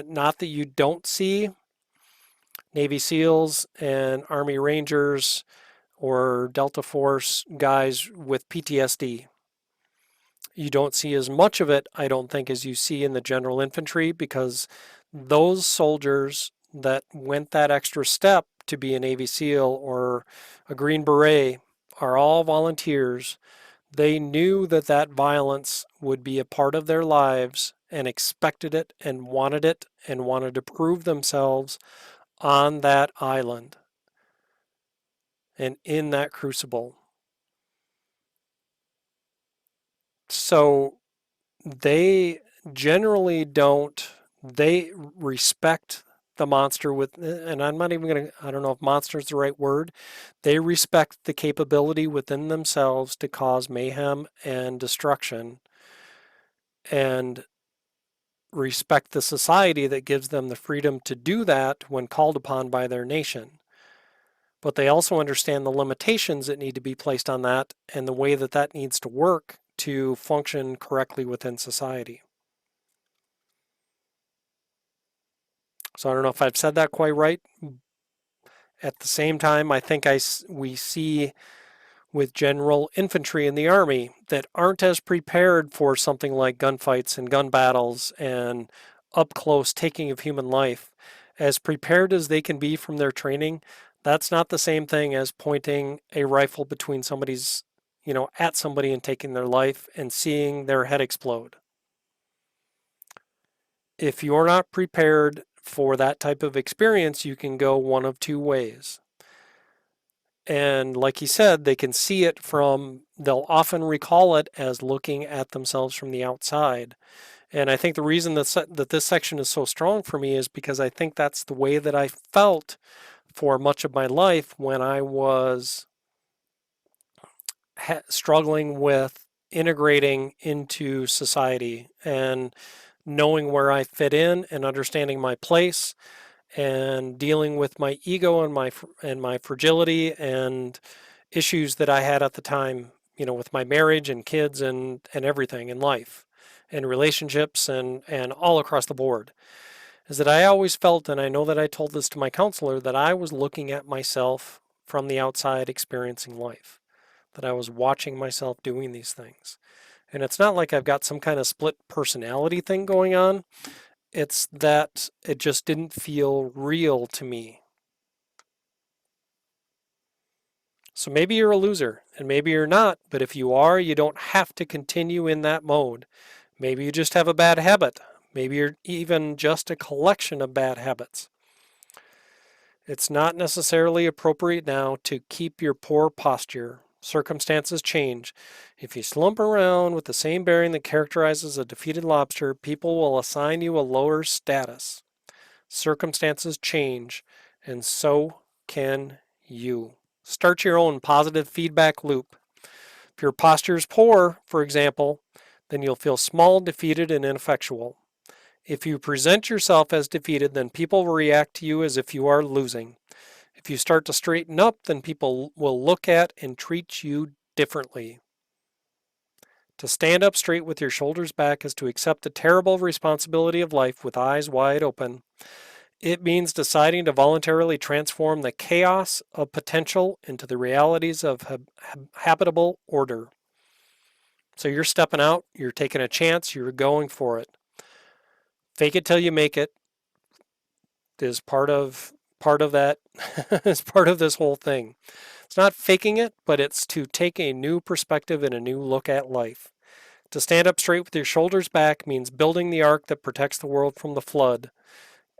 not that you don't see Navy SEALs and Army Rangers or Delta Force guys with PTSD. You don't see as much of it, I don't think, as you see in the general infantry, because those soldiers that went that extra step to be a Navy SEAL or a Green Beret are all volunteers. They knew that that violence would be a part of their lives and expected it and wanted to prove themselves on that island and in that crucible. So they generally they respect the monster and I'm not even going to, I don't know if monster is the right word. They respect the capability within themselves to cause mayhem and destruction and respect the society that gives them the freedom to do that when called upon by their nation. But they also understand the limitations that need to be placed on that and the way that that needs to work to function correctly within society. So I don't know if I've said that quite right. At the same time, I think we see with general infantry in the Army that aren't as prepared for something like gunfights and gun battles and up close taking of human life, as prepared as they can be from their training, That's not the same thing as pointing a rifle between somebody's, at somebody and taking their life and seeing their head explode. If you're not prepared for that type of experience, you can go one of two ways. And like he said, they can see it they'll often recall it as looking at themselves from the outside. And I think the reason that this section is so strong for me is because I think that's the way that I felt for much of my life when I was struggling with integrating into society and knowing where I fit in and understanding my place and dealing with my ego and my fragility and issues that I had at the time, with my marriage and kids and everything in life and relationships and all across the board. Is that I always felt, and I know that I told this to my counselor, that I was looking at myself from the outside experiencing life, that I was watching myself doing these things. And it's not like I've got some kind of split personality thing going on. It's that it just didn't feel real to me. So maybe you're a loser, and maybe you're not, but if you are, you don't have to continue in that mode. Maybe you just have a bad habit. Maybe you're even just a collection of bad habits. It's not necessarily appropriate now to keep your poor posture. Circumstances change. If you slump around with the same bearing that characterizes a defeated lobster, people will assign you a lower status. Circumstances change, and so can you. Start your own positive feedback loop. If your posture is poor, for example, then you'll feel small, defeated, and ineffectual. If you present yourself as defeated, then people will react to you as if you are losing. If you start to straighten up, then people will look at and treat you differently. To stand up straight with your shoulders back is to accept the terrible responsibility of life with eyes wide open. It means deciding to voluntarily transform the chaos of potential into the realities of habitable order. So you're stepping out, you're taking a chance, you're going for it. Fake it till you make it is part of that is part of this whole thing. It's not faking it, but it's to take a new perspective and a new look at life. To stand up straight with your shoulders back means building the ark that protects the world from the flood,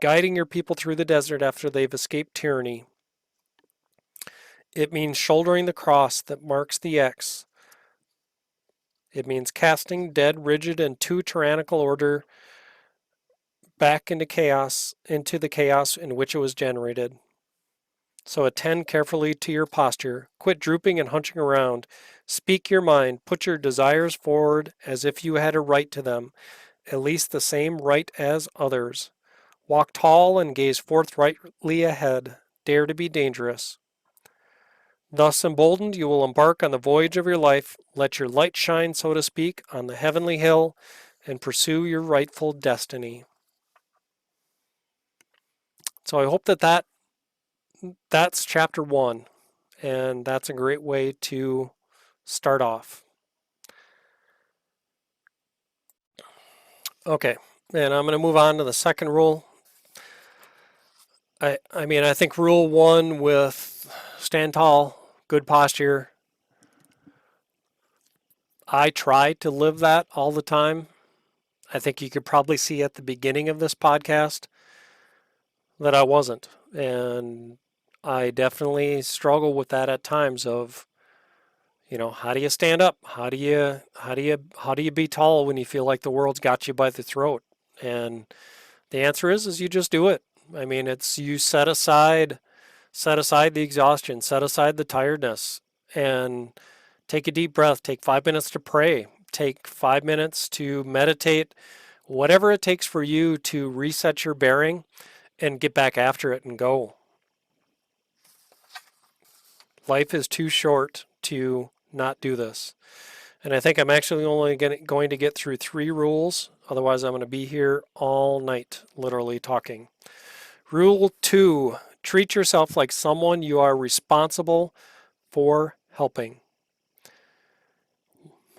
guiding your people through the desert after they've escaped tyranny. It means shouldering the cross that marks the X. It means casting dead, rigid, and too tyrannical order back into the chaos in which it was generated. So attend carefully to your posture. Quit drooping and hunching around. Speak your mind. Put your desires forward as if you had a right to them, at least the same right as others. Walk tall and gaze forthrightly ahead. Dare to be dangerous. Thus emboldened, you will embark on the voyage of your life. Let your light shine, so to speak, on the heavenly hill and pursue your rightful destiny. So I hope that's chapter 1, and that's a great way to start off. Okay, and I'm going to move on to the second rule. I think rule 1 with stand tall, good posture. I try to live that all the time. I think you could probably see at the beginning of this podcast that I wasn't, and I definitely struggle with that at times of, how do you stand up? How do you be tall when you feel like the world's got you by the throat? And the answer is you just do it. It's you set aside the exhaustion, set aside the tiredness, and take a deep breath. Take 5 minutes to pray. Take 5 minutes to meditate. Whatever it takes for you to reset your bearing and get back after it and go. Life is too short to not do this. And I think I'm actually only going to get through 3 rules. Otherwise, I'm going to be here all night, literally talking. Rule 2, treat yourself like someone you are responsible for helping.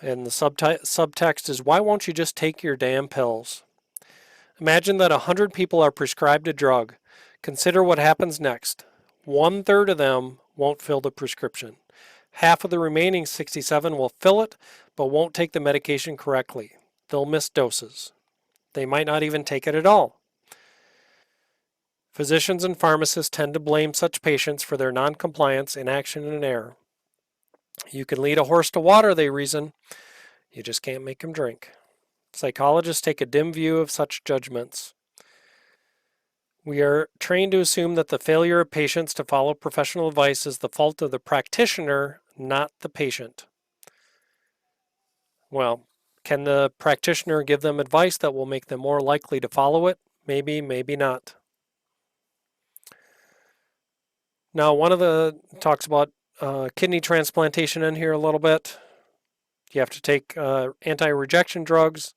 And the subtext is, why won't you just take your damn pills? Imagine that 100 people are prescribed a drug. Consider what happens next. 1/3 of them won't fill the prescription. Half of the remaining 67 will fill it, but won't take the medication correctly. They'll miss doses. They might not even take it at all. Physicians and pharmacists tend to blame such patients for their noncompliance, inaction, and error. You can lead a horse to water, they reason. You just can't make him drink. Psychologists take a dim view of such judgments. We are trained to assume that the failure of patients to follow professional advice is the fault of the practitioner, not the patient. Well, can the practitioner give them advice that will make them more likely to follow it? Maybe, maybe not. Now, one of the talks about kidney transplantation in here a little bit. You have to take anti-rejection drugs.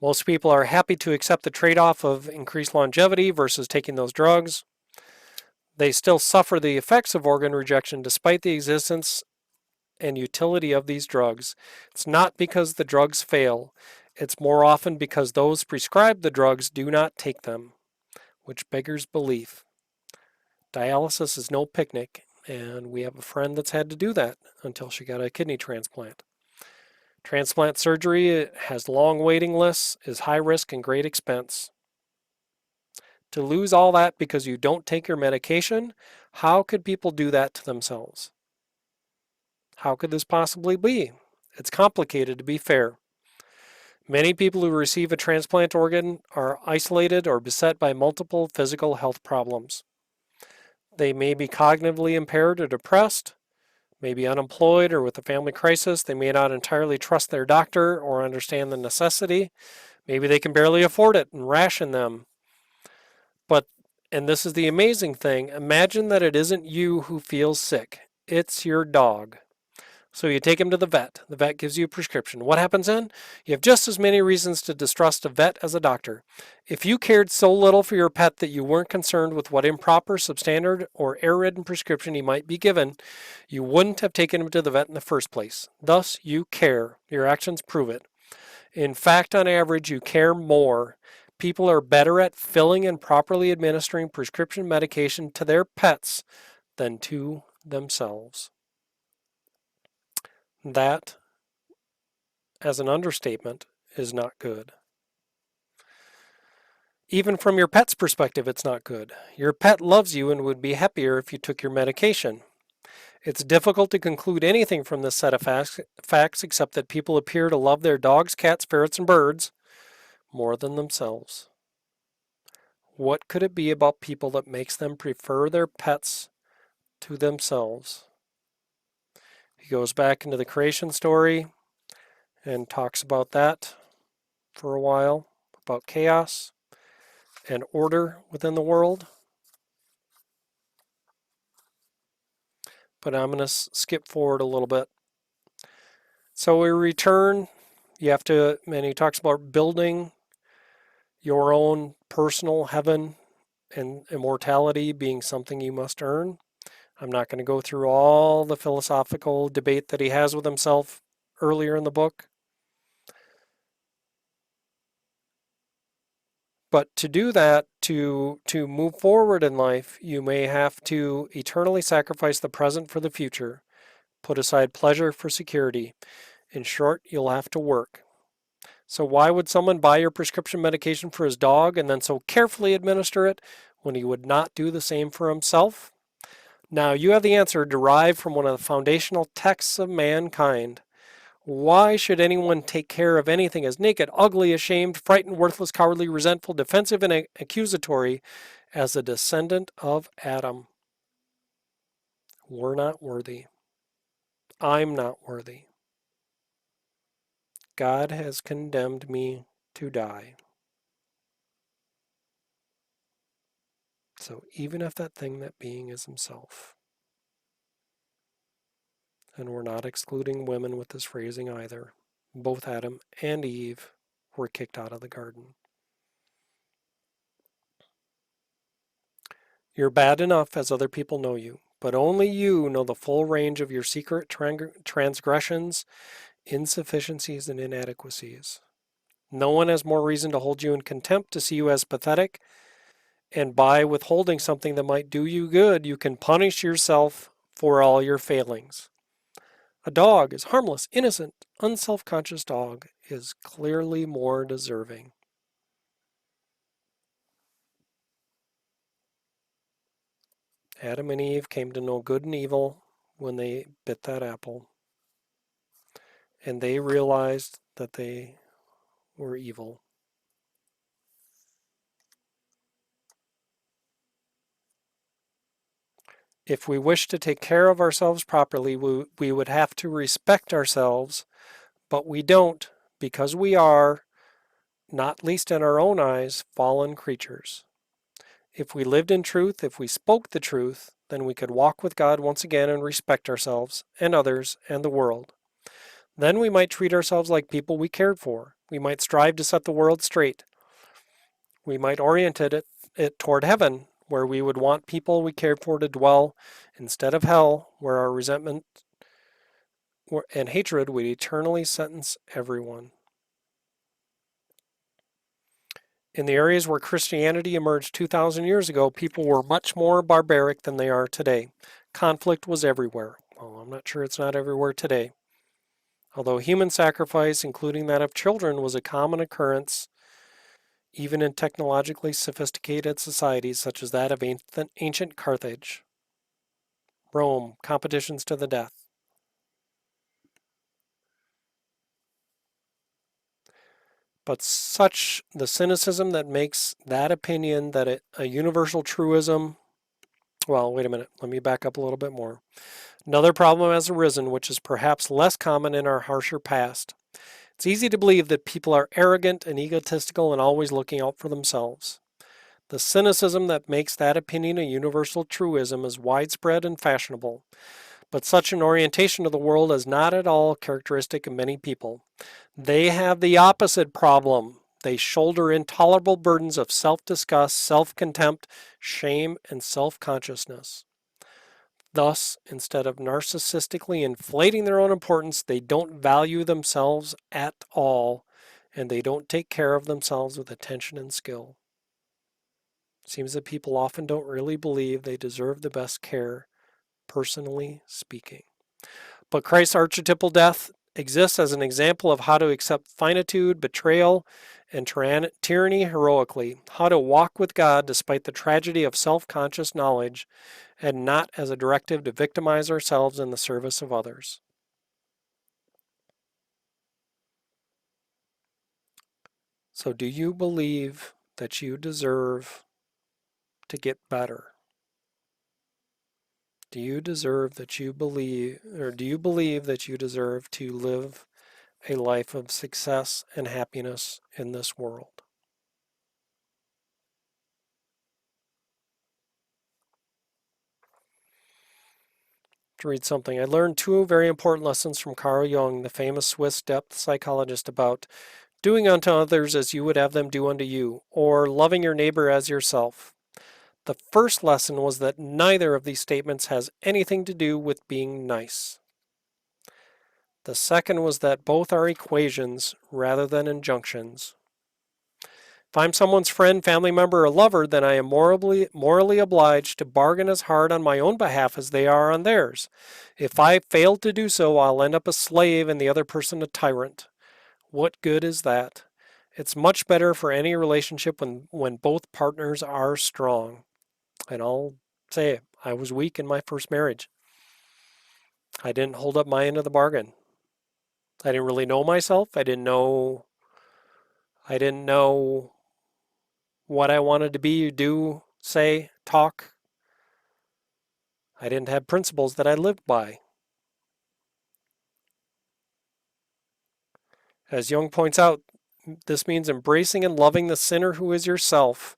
Most people are happy to accept the trade-off of increased longevity versus taking those drugs. They still suffer the effects of organ rejection despite the existence and utility of these drugs. It's not because the drugs fail. It's more often because those prescribed the drugs do not take them, which beggars belief. Dialysis is no picnic, and we have a friend that's had to do that until she got a kidney transplant. Transplant surgery has long waiting lists, is high risk and great expense. To lose all that because you don't take your medication, how could people do that to themselves? How could this possibly be? It's complicated, to be fair. Many people who receive a transplant organ are isolated or beset by multiple physical health problems. They may be cognitively impaired or depressed, may be unemployed or with a family crisis. They may not entirely trust their doctor or understand the necessity. Maybe they can barely afford it and ration them. But, and this is the amazing thing, imagine that it isn't you who feels sick. It's your dog. So you take him to the vet. The vet gives you a prescription. What happens then? You have just as many reasons to distrust a vet as a doctor. If you cared so little for your pet that you weren't concerned with what improper, substandard, or error-ridden prescription he might be given, you wouldn't have taken him to the vet in the first place. Thus, you care. Your actions prove it. In fact, on average, you care more. People are better at filling and properly administering prescription medication to their pets than to themselves. That, as an understatement, is not good. Even from your pet's perspective, it's not good. Your pet loves you and would be happier if you took your medication. It's difficult to conclude anything from this set of facts except that people appear to love their dogs, cats, ferrets, and birds more than themselves. What could it be about people that makes them prefer their pets to themselves? He goes back into the creation story and talks about that for a while, about chaos and order within the world. But I'm going to skip forward a little bit. So we return, you have to, and he talks about building your own personal heaven and immortality being something you must earn. I'm not going to go through all the philosophical debate that he has with himself earlier in the book. But to do that, to move forward in life, you may have to eternally sacrifice the present for the future, put aside pleasure for security. In short, you'll have to work. So why would someone buy your prescription medication for his dog and then so carefully administer it when he would not do the same for himself? Now you have the answer derived from one of the foundational texts of mankind. Why should anyone take care of anything as naked, ugly, ashamed, frightened, worthless, cowardly, resentful, defensive, and accusatory as a descendant of Adam? We're not worthy. I'm not worthy. God has condemned me to die. So even if that thing, that being, is himself. And we're not excluding women with this phrasing either. Both Adam and Eve were kicked out of the garden. You're bad enough as other people know you, but only you know the full range of your secret transgressions, insufficiencies, and inadequacies. No one has more reason to hold you in contempt, to see you as pathetic, And by withholding something that might do you good, you can punish yourself for all your failings. A dog is harmless, innocent, unself-conscious dog is clearly more deserving. Adam and Eve came to know good and evil when they bit that apple, and they realized that they were evil. If we wish to take care of ourselves properly, we would have to respect ourselves, but we don't because we are, not least in our own eyes, fallen creatures. If we lived in truth, if we spoke the truth, then we could walk with God once again and respect ourselves and others and the world. Then we might treat ourselves like people we cared for. We might strive to set the world straight. We might orient it toward heaven, where we would want people we cared for to dwell, instead of hell, where our resentment and hatred would eternally sentence everyone. In the areas where Christianity emerged 2,000 years ago, people were much more barbaric than they are today. Conflict was everywhere. Well, I'm not sure it's not everywhere today. Although human sacrifice, including that of children, was a common occurrence, even in technologically sophisticated societies such as that of ancient Carthage, Rome, competitions to the death. But such the cynicism that makes that opinion that a universal truism. Well, wait a minute. Let me back up a little bit more. Another problem has arisen, which is perhaps less common in our harsher past. It's easy to believe that people are arrogant and egotistical and always looking out for themselves. The cynicism that makes that opinion a universal truism is widespread and fashionable, but such an orientation of the world is not at all characteristic of many people. They have the opposite problem. They shoulder intolerable burdens of self-disgust, self-contempt, shame, and self-consciousness. Thus, instead of narcissistically inflating their own importance, they don't value themselves at all, and they don't take care of themselves with attention and skill. It seems that people often don't really believe they deserve the best care, personally speaking. But Christ's archetypal death exists as an example of how to accept finitude, betrayal, and tyranny heroically, how to walk with God despite the tragedy of self-conscious knowledge, and not as a directive to victimize ourselves in the service of others. So do you believe that you deserve to get better? Do you deserve that you believe, or do you believe that you deserve to live a life of success and happiness in this world? To read something. I learned two very important lessons from Carl Jung, the famous Swiss depth psychologist, about doing unto others as you would have them do unto you, or loving your neighbor as yourself. The first lesson was that neither of these statements has anything to do with being nice. The second was that both are equations rather than injunctions. If I'm someone's friend, family member, or lover, then I am morally obliged to bargain as hard on my own behalf as they are on theirs. If I fail to do so, I'll end up a slave and the other person a tyrant. What good is that? It's much better for any relationship when both partners are strong. And I'll say I was weak in my first marriage. I didn't hold up my end of the bargain. I didn't really know myself. I didn't know what I wanted to be, do, say, talk. I didn't have principles that I lived by. As Jung points out, this means embracing and loving the sinner who is yourself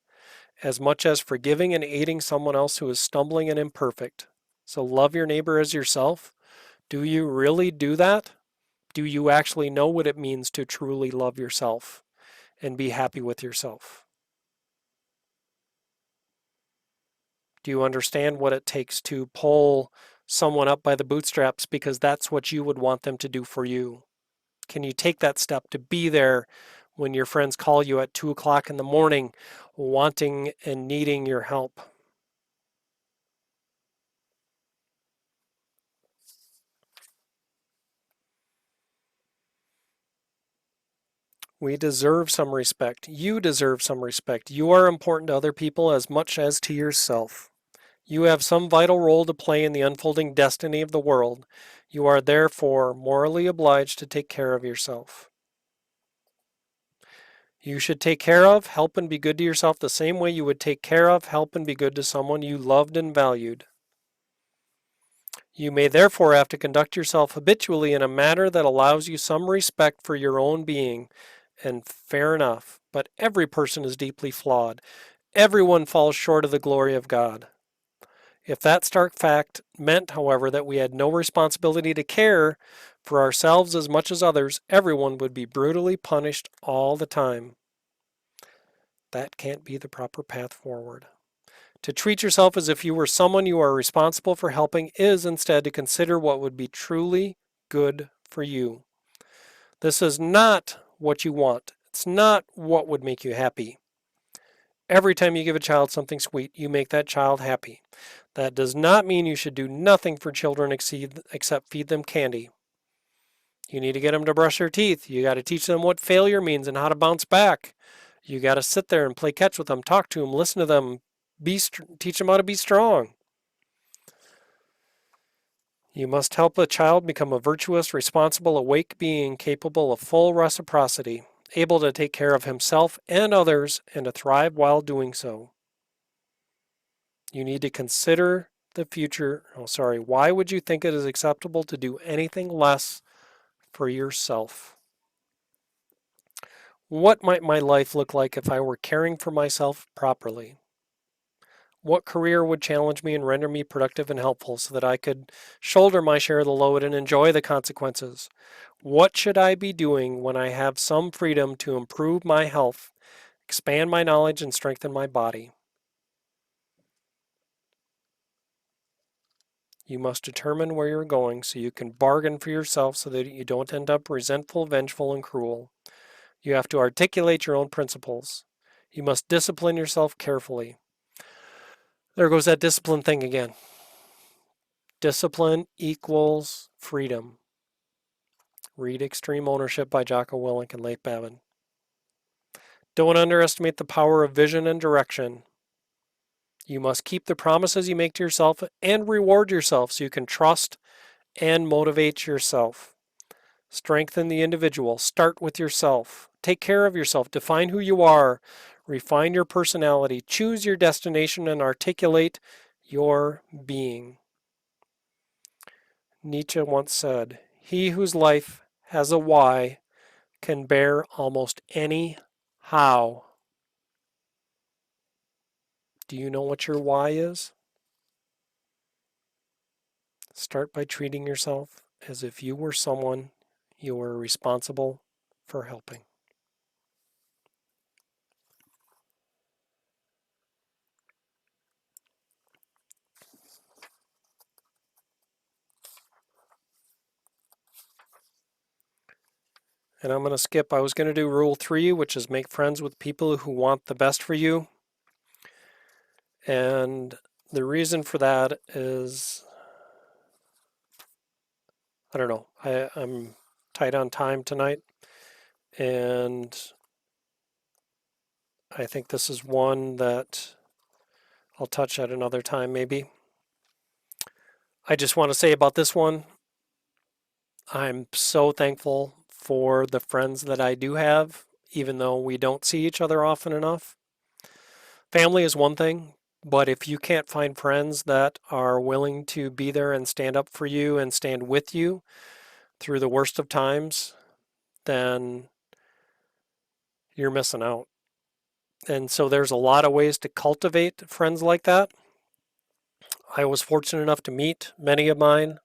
as much as forgiving and aiding someone else who is stumbling and imperfect. So love your neighbor as yourself. Do you really do that? Do you actually know what it means to truly love yourself and be happy with yourself? Do you understand what it takes to pull someone up by the bootstraps because that's what you would want them to do for you? Can you take that step to be there when your friends call you at 2 o'clock in the morning wanting and needing your help. We deserve some respect. You deserve some respect. You are important to other people as much as to yourself. You have some vital role to play in the unfolding destiny of the world. You are therefore morally obliged to take care of yourself. You should take care of, help, and be good to yourself the same way you would take care of, help, and be good to someone you loved and valued. You may therefore have to conduct yourself habitually in a manner that allows you some respect for your own being, and fair enough, but every person is deeply flawed. Everyone falls short of the glory of God. If that stark fact meant, however, that we had no responsibility to care for ourselves as much as others, everyone would be brutally punished all the time. That can't be the proper path forward. To treat yourself as if you were someone you are responsible for helping is instead to consider what would be truly good for you. This is not what you want. It's not what would make you happy. Every time you give a child something sweet, you make that child happy. That does not mean you should do nothing for children except feed them candy. You need to get them to brush their teeth. You got to teach them what failure means and how to bounce back. You got to sit there and play catch with them, talk to them, listen to them, teach them how to be strong. You must help a child become a virtuous, responsible, awake being capable of full reciprocity, able to take care of himself and others, and to thrive while doing so. You need to consider the future. Why would you think it is acceptable to do anything less for yourself? What might my life look like if I were caring for myself properly? What career would challenge me and render me productive and helpful so that I could shoulder my share of the load and enjoy the consequences? What should I be doing when I have some freedom to improve my health, expand my knowledge, and strengthen my body? You must determine where you're going so you can bargain for yourself so that you don't end up resentful, vengeful, and cruel. You have to articulate your own principles. You must discipline yourself carefully. There goes that discipline thing again. Discipline equals freedom. Read Extreme Ownership by Jocko Willink and Leif Babin. Don't underestimate the power of vision and direction. You must keep the promises you make to yourself and reward yourself so you can trust and motivate yourself. Strengthen the individual. Start with yourself. Take care of yourself. Define who you are. Refine your personality. Choose your destination and articulate your being. Nietzsche once said, "He whose life has a why can bear almost any how." Do you know what your why is? Start by treating yourself as if you were someone you were responsible for helping. And I'm going to skip. I was going to do rule 3, which is make friends with people who want the best for you. And the reason for that is, I don't know, I'm tight on time tonight. And I think this is one that I'll touch at another time, maybe. I just want to say about this one, I'm so thankful for the friends that I do have, even though we don't see each other often enough. Family is one thing, but if you can't find friends that are willing to be there and stand up for you and stand with you through the worst of times, then you're missing out. And so there's a lot of ways to cultivate friends like that. I was fortunate enough to meet many of mine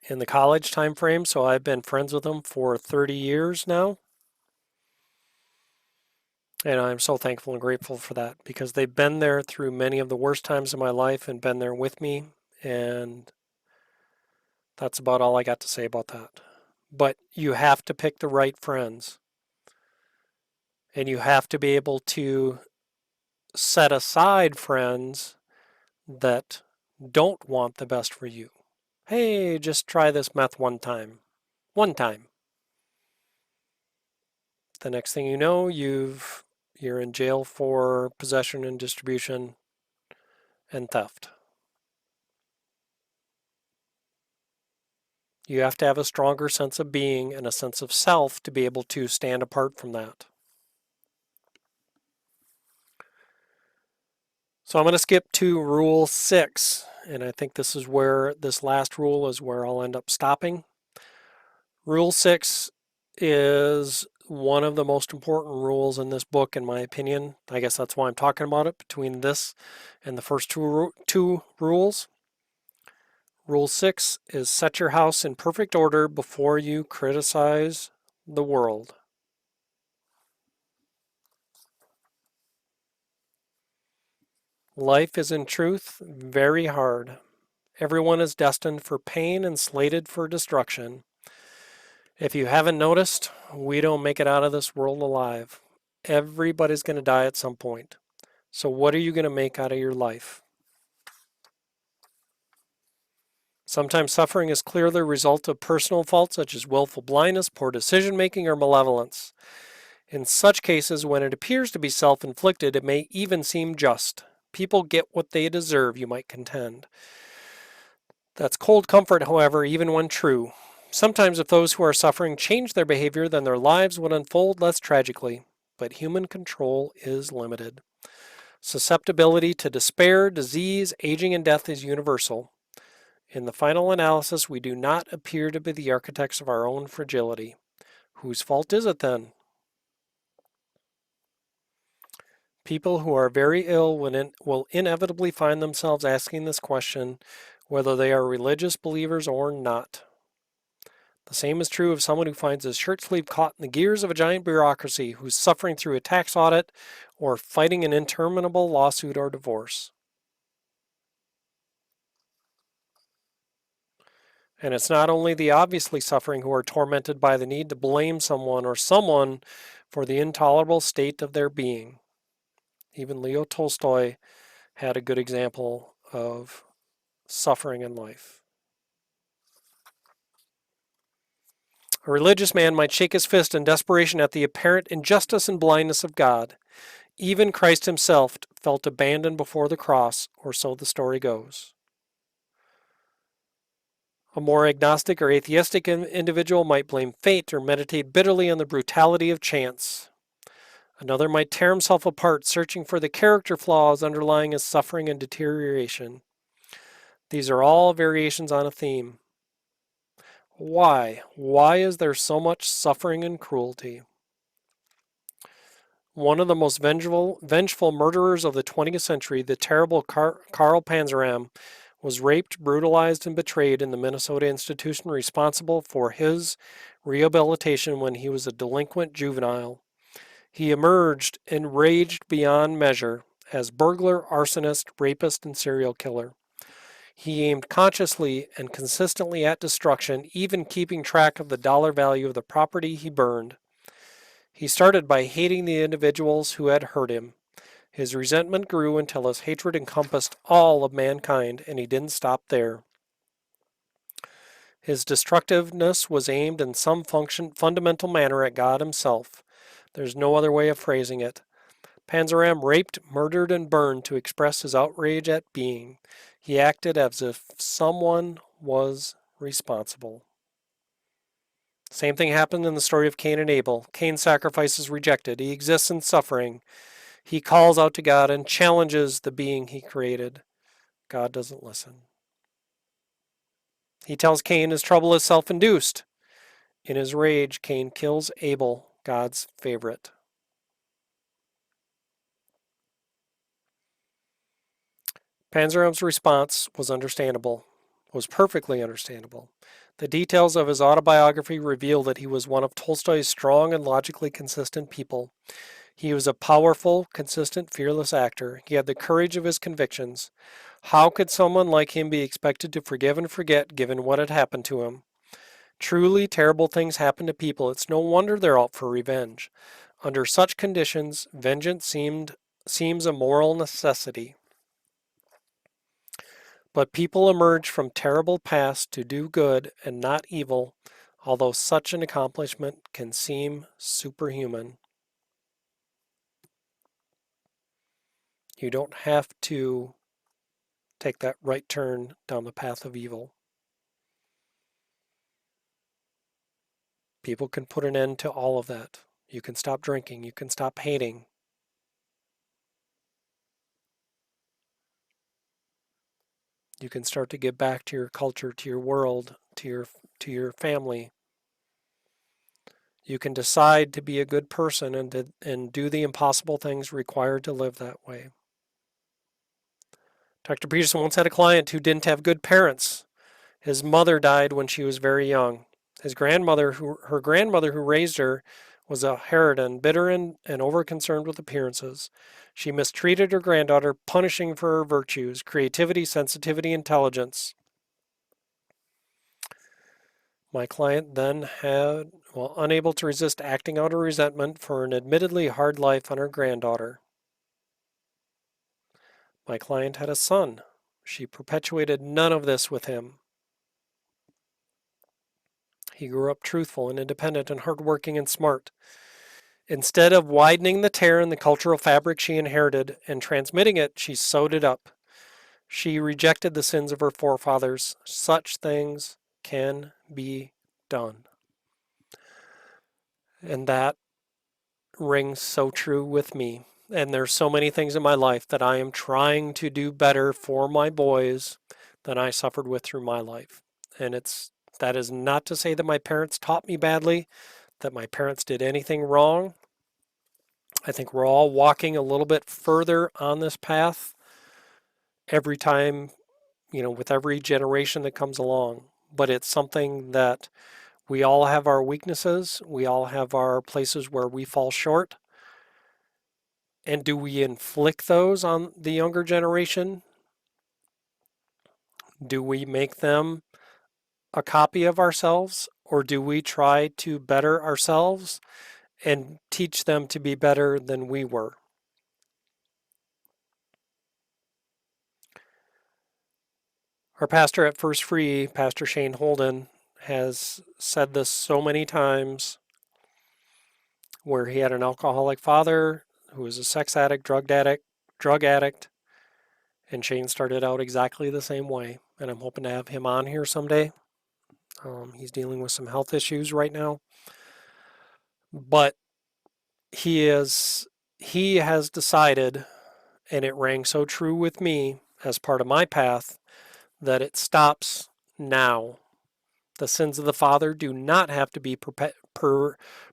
in the college time frame, so I've been friends with them for 30 years now. And I'm so thankful and grateful for that because they've been there through many of the worst times of my life and been there with me. And that's about all I got to say about that. But you have to pick the right friends. And you have to be able to set aside friends that don't want the best for you. Hey, just try this meth one time. One time. The next thing you know, you're in jail for possession and distribution and theft. You have to have a stronger sense of being and a sense of self to be able to stand apart from that. So I'm going to skip to rule 6, and I think this last rule is where I'll end up stopping. Rule 6 is one of the most important rules in this book, in my opinion. I guess that's why I'm talking about it, between this and the first two rules. Rule 6 is set your house in perfect order before you criticize the world. Life is in truth very hard. Everyone is destined for pain and slated for destruction. If you haven't noticed, we don't make it out of this world alive. Everybody's going to die at some point. So what are you going to make out of your life? Sometimes suffering is clearly the result of personal faults such as willful blindness, poor decision making, or malevolence. In such cases, when it appears to be self-inflicted, it may even seem just. People get what they deserve, you might contend. That's cold comfort, however, even when true. Sometimes if those who are suffering change their behavior, then their lives would unfold less tragically. But human control is limited. Susceptibility to despair, disease, aging, and death is universal. In the final analysis, we do not appear to be the architects of our own fragility. Whose fault is it then? People who are very ill will inevitably find themselves asking this question, whether they are religious believers or not. The same is true of someone who finds his shirt sleeve caught in the gears of a giant bureaucracy, who's suffering through a tax audit or fighting an interminable lawsuit or divorce. And it's not only the obviously suffering who are tormented by the need to blame someone or someone for the intolerable state of their being. Even Leo Tolstoy had a good example of suffering in life. A religious man might shake his fist in desperation at the apparent injustice and blindness of God. Even Christ himself felt abandoned before the cross, or so the story goes. A more agnostic or atheistic individual might blame fate or meditate bitterly on the brutality of chance. Another might tear himself apart, searching for the character flaws underlying his suffering and deterioration. These are all variations on a theme. Why? Why is there so much suffering and cruelty? One of the most vengeful murderers of the 20th century, the terrible Karl Panzeram, was raped, brutalized, and betrayed in the Minnesota institution responsible for his rehabilitation when he was a delinquent juvenile. He emerged enraged beyond measure as burglar, arsonist, rapist, and serial killer. He aimed consciously and consistently at destruction, even keeping track of the dollar value of the property he burned. He started by hating the individuals who had hurt him. His resentment grew until his hatred encompassed all of mankind, and he didn't stop there. His destructiveness was aimed in some fundamental manner at God himself. There's no other way of phrasing it. Panzeram raped, murdered, and burned to express his outrage at being. He acted as if someone was responsible. Same thing happened in the story of Cain and Abel. Cain's sacrifice is rejected. He exists in suffering. He calls out to God and challenges the being he created. God doesn't listen. He tells Cain his trouble is self-induced. In his rage, Cain kills Abel, God's favorite. Panzeram's response was perfectly understandable. The details of his autobiography reveal that he was one of Tolstoy's strong and logically consistent people. He was a powerful, consistent, fearless actor. He had the courage of his convictions. How could someone like him be expected to forgive and forget given what had happened to him? Truly terrible things happen to people. It's no wonder they're out for revenge. Under such conditions, vengeance seems a moral necessity. But people emerge from terrible past to do good and not evil, although such an accomplishment can seem superhuman. You don't have to take that right turn down the path of evil. People can put an end to all of that. You can stop drinking. You can stop hating. You can start to give back to your culture, to your world, to your family. You can decide to be a good person and do the impossible things required to live that way. Dr. Peterson once had a client who didn't have good parents. His mother died when she was very young. Her grandmother who raised her, was a harridan, bitter and over-concerned with appearances. She mistreated her granddaughter, punishing for her virtues, creativity, sensitivity, intelligence. My client then unable to resist acting out her resentment for an admittedly hard life on her granddaughter. My client had a son. She perpetuated none of this with him. He grew up truthful and independent and hardworking and smart. Instead of widening the tear in the cultural fabric she inherited and transmitting it, she sewed it up. She rejected the sins of her forefathers. Such things can be done. And that rings so true with me. And there's so many things in my life that I am trying to do better for my boys than I suffered with through my life. And that is not to say that my parents taught me badly, that my parents did anything wrong. I think we're all walking a little bit further on this path every time, with every generation that comes along. But it's something that we all have our weaknesses. We all have our places where we fall short. And do we inflict those on the younger generation? Do we make them a copy of ourselves? Or do we try to better ourselves and teach them to be better than we were? Our pastor at First Free, Pastor Shane Holden, has said this so many times, where he had an alcoholic father who was a sex addict, drug addict, and Shane started out exactly the same way. And I'm hoping to have him on here someday. He's dealing with some health issues right now, but he has decided, and it rang so true with me as part of my path, that it stops now. The sins of the father do not have to be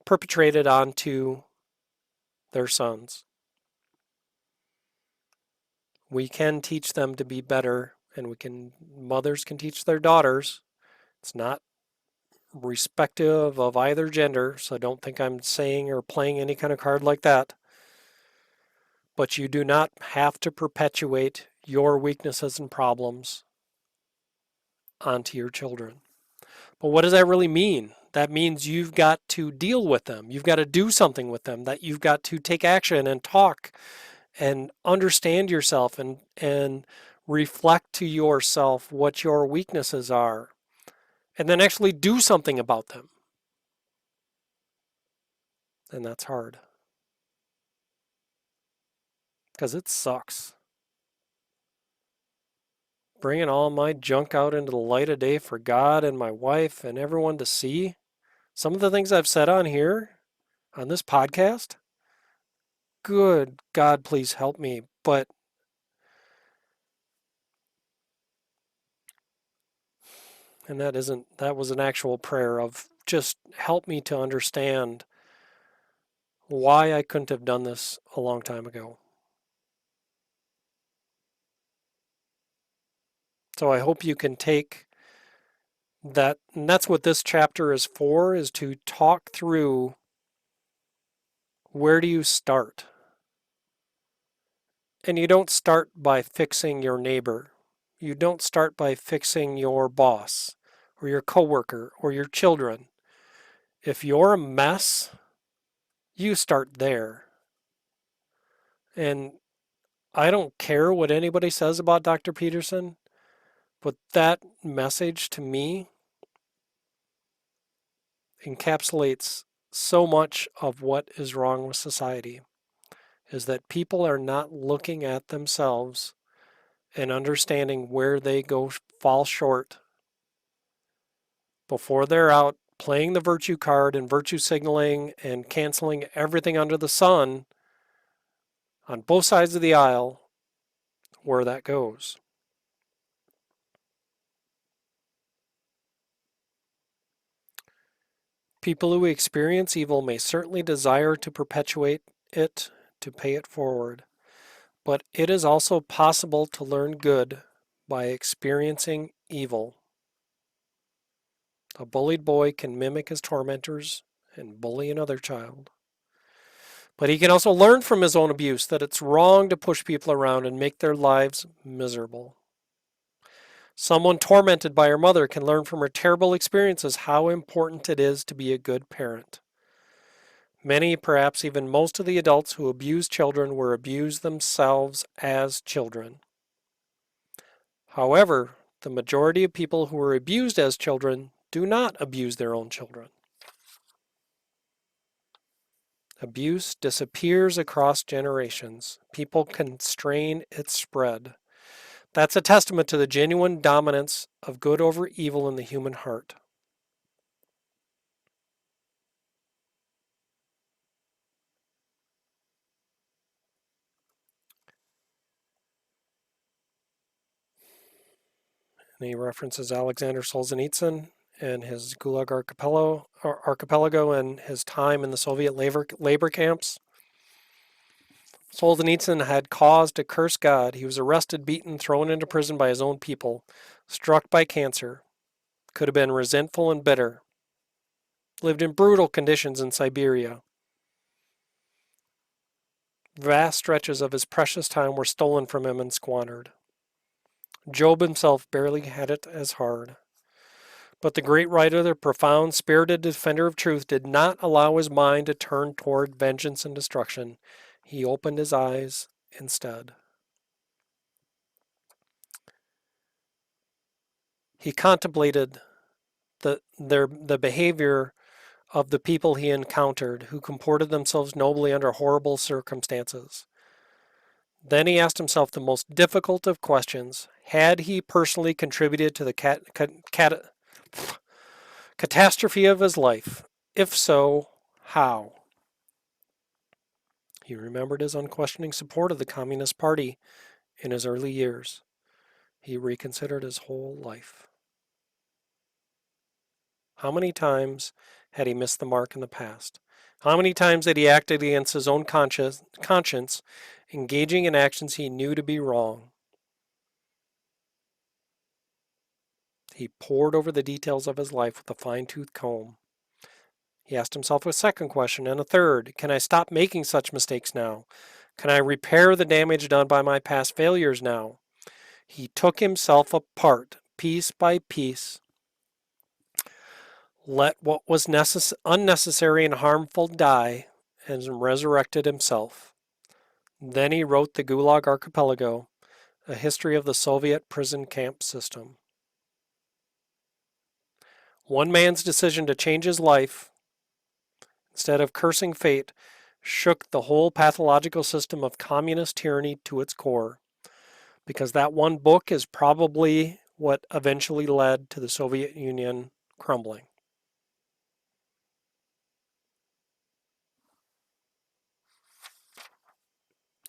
perpetrated onto their sons. We can teach them to be better, and mothers can teach their daughters. It's not respective of either gender, so don't think I'm saying or playing any kind of card like that. But you do not have to perpetuate your weaknesses and problems onto your children. But what does that really mean? That means you've got to deal with them. You've got to do something with them, that you've got to take action and talk and understand yourself and reflect to yourself what your weaknesses are, and then actually do something about them. And that's hard, because it sucks. Bringing all my junk out into the light of day for God and my wife and everyone to see. Some of the things I've said on here, on this podcast, good God, please help me. And that was an actual prayer of just help me to understand why I couldn't have done this a long time ago. So I hope you can take that, and that's what this chapter is for, is to talk through, where do you start? And you don't start by fixing your neighbor. You don't start by fixing your boss or your coworker or your children. If you're a mess, You start there. And I don't care what anybody says about Dr. Peterson, but that message to me encapsulates so much of what is wrong with society is that people are not looking at themselves and understanding where they go fall short before they're out playing the virtue card and virtue signaling and canceling everything under the sun on both sides of the aisle where that goes. People who experience evil may certainly desire to perpetuate it, to pay it forward, but it is also possible to learn good by experiencing evil. A bullied boy can mimic his tormentors and bully another child. But he can also learn from his own abuse that it's wrong to push people around and make their lives miserable. Someone tormented by her mother can learn from her terrible experiences how important it is to be a good parent. Many, perhaps even most of the adults who abuse children were abused themselves as children. However, the majority of people who were abused as children do not abuse their own children. Abuse disappears across generations. People constrain its spread. That's a testament to the genuine dominance of good over evil in the human heart. And he references Alexander Solzhenitsyn and his Gulag archipelago and his time in the Soviet labor camps. Solzhenitsyn had cause to curse God. He was arrested, beaten, thrown into prison by his own people, struck by cancer, could have been resentful and bitter, lived in brutal conditions in Siberia. Vast stretches of his precious time were stolen from him and squandered. Job himself barely had it as hard. But the great writer, the profound, spirited defender of truth, did not allow his mind to turn toward vengeance and destruction. He opened his eyes instead. He contemplated the behavior of the people he encountered who comported themselves nobly under horrible circumstances. Then he asked himself the most difficult of questions. Had he personally contributed to the catastrophe of his life? If so, how? He remembered his unquestioning support of the Communist Party in his early years. He reconsidered his whole life. How many times had he missed the mark in the past? How many times had he acted against his own conscience, engaging in actions he knew to be wrong? He pored over the details of his life with a fine-tooth comb. He asked himself a second question and a third. Can I stop making such mistakes now? Can I repair the damage done by my past failures now? He took himself apart, piece by piece, let what was unnecessary and harmful die, and resurrected himself. Then he wrote the Gulag Archipelago, a history of the Soviet prison camp system. One man's decision to change his life, instead of cursing fate, shook the whole pathological system of communist tyranny to its core, because that one book is probably what eventually led to the Soviet Union crumbling.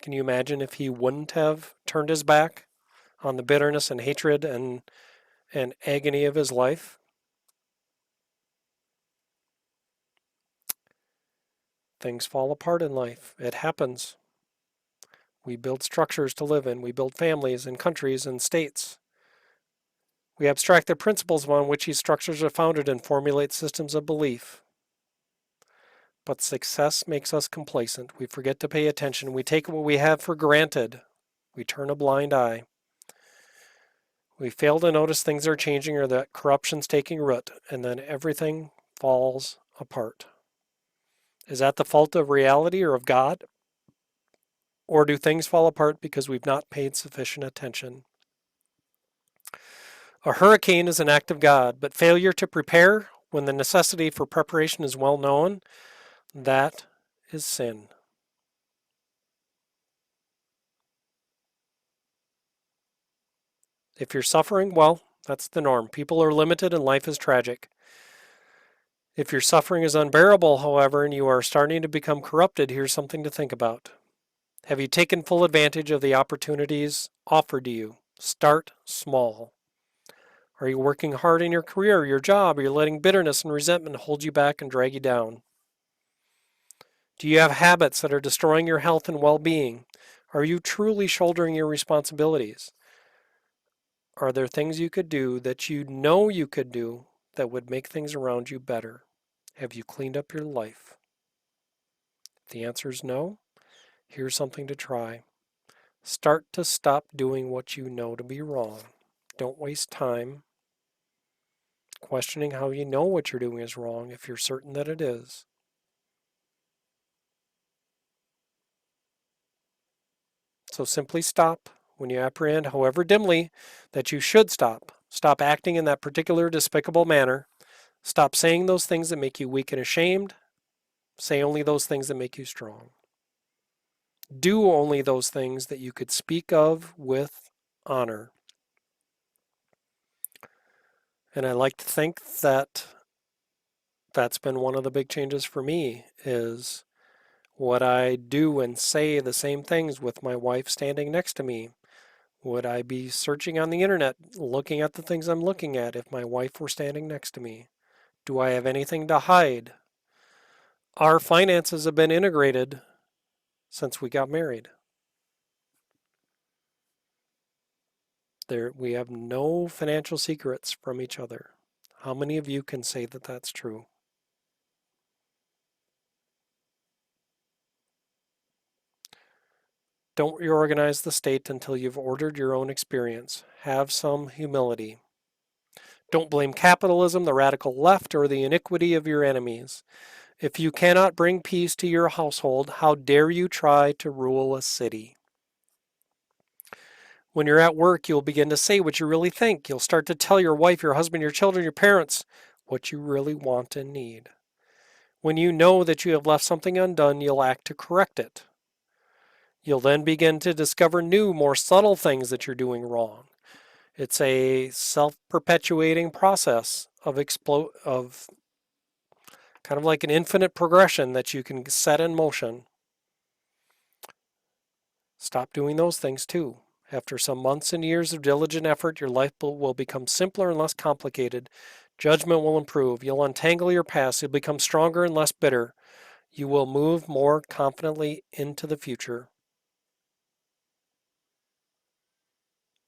Can you imagine if he wouldn't have turned his back on the bitterness and hatred and agony of his life? Things fall apart in life. It happens. We build structures to live in. We build families and countries and states. We abstract the principles upon which these structures are founded and formulate systems of belief. But success makes us complacent. We forget to pay attention. We take what we have for granted. We turn a blind eye. We fail to notice things are changing or that corruption's taking root, and then everything falls apart. Is that the fault of reality or of God? Or do things fall apart because we've not paid sufficient attention? A hurricane is an act of God, but failure to prepare when the necessity for preparation is well known, that is sin. If you're suffering, well, that's the norm. People are limited and life is tragic. If your suffering is unbearable, however, and you are starting to become corrupted, here's something to think about. Have you taken full advantage of the opportunities offered to you? Start small. Are you working hard in your career, your job? Are you letting bitterness and resentment hold you back and drag you down? Do you have habits that are destroying your health and well being? Are you truly shouldering your responsibilities? Are there things you could do that you know you could do that would make things around you better? Have you cleaned up your life? If the answer is no, here's something to try. Start to stop doing what you know to be wrong. Don't waste time questioning how you know what you're doing is wrong if you're certain that it is. So simply stop when you apprehend, however dimly, that you should stop. Stop acting in that particular despicable manner. Stop saying those things that make you weak and ashamed. Say only those things that make you strong. Do only those things that you could speak of with honor. And I like to think that that's been one of the big changes for me is would I do and say the same things with my wife standing next to me? Would I be searching on the internet, looking at the things I'm looking at if my wife were standing next to me? Do I have anything to hide? Our finances have been integrated since we got married. We have no financial secrets from each other. How many of you can say that that's true? Don't reorganize the state until you've ordered your own experience. Have some humility. Don't blame capitalism, the radical left, or the iniquity of your enemies. If you cannot bring peace to your household, how dare you try to rule a city? When you're at work, you'll begin to say what you really think. You'll start to tell your wife, your husband, your children, your parents what you really want and need. When you know that you have left something undone, you'll act to correct it. You'll then begin to discover new, more subtle things that you're doing wrong. It's a self-perpetuating process of kind of like an infinite progression that you can set in motion. Stop doing those things too. After some months and years of diligent effort, your life will become simpler and less complicated. Judgment will improve. You'll untangle your past. You'll become stronger and less bitter. You will move more confidently into the future.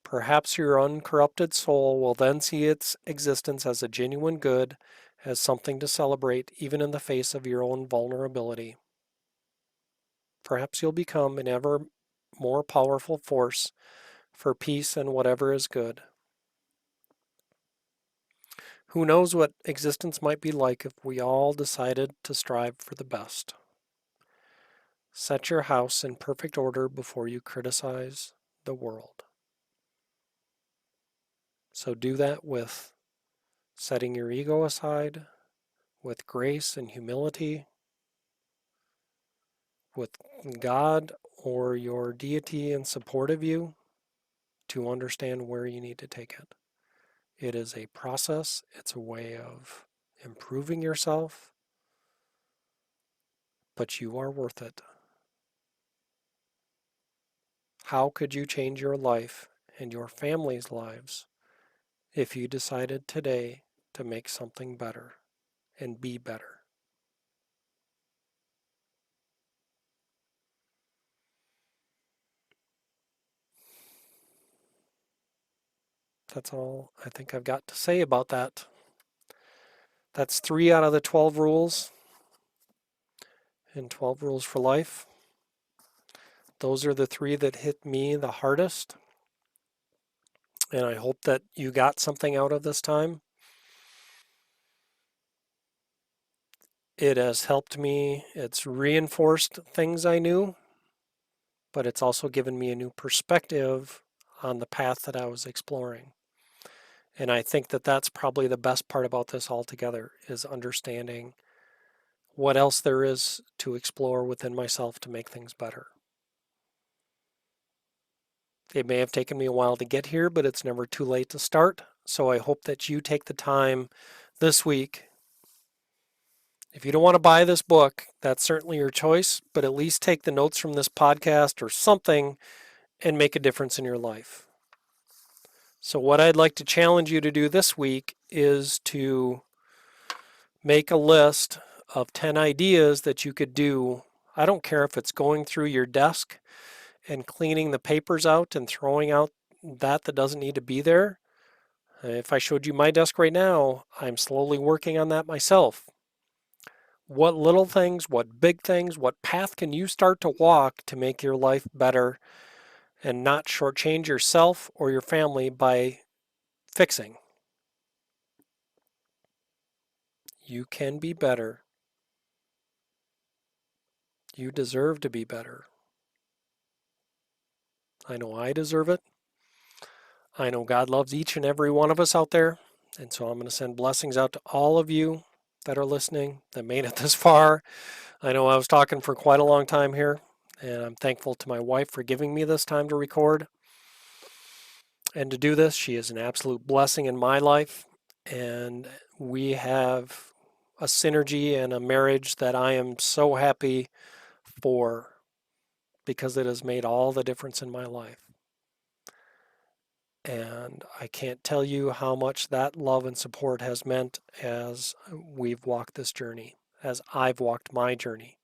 Perhaps your uncorrupted soul will then see its existence as a genuine good, as something to celebrate, even in the face of your own vulnerability. Perhaps you'll become an ever more powerful force for peace and whatever is good. Who knows what existence might be like if we all decided to strive for the best? Set your house in perfect order before you criticize the world. So do that with setting your ego aside, with grace and humility, with God or your deity in support of you to understand where you need to take it. It is a process, it's a way of improving yourself, but you are worth it. How could you change your life and your family's lives if you decided today to make something better and be better? That's all I think I've got to say about that. That's 3 out of the 12 rules in 12 Rules for Life. Those are the 3 that hit me the hardest. And I hope that you got something out of this time. It has helped me. It's reinforced things I knew, but it's also given me a new perspective on the path that I was exploring. And I think that that's probably the best part about this altogether is understanding what else there is to explore within myself to make things better. It may have taken me a while to get here, but it's never too late to start. So I hope that you take the time this week. If you don't want to buy this book, that's certainly your choice, but at least take the notes from this podcast or something and make a difference in your life. So, what I'd like to challenge you to do this week is to make a list of 10 ideas that you could do. I don't care if it's going through your desk and cleaning the papers out and throwing out that doesn't need to be there. If I showed you my desk right now, I'm slowly working on that myself. What little things, what big things, what path can you start to walk to make your life better and not shortchange yourself or your family by fixing? You can be better. You deserve to be better. I know I deserve it. I know God loves each and every one of us out there. And so I'm going to send blessings out to all of you that are listening, that made it this far. I know I was talking for quite a long time here, and I'm thankful to my wife for giving me this time to record and to do this. She is an absolute blessing in my life, and we have a synergy and a marriage that I am so happy for because it has made all the difference in my life. And I can't tell you how much that love and support has meant as we've walked this journey, as I've walked my journey.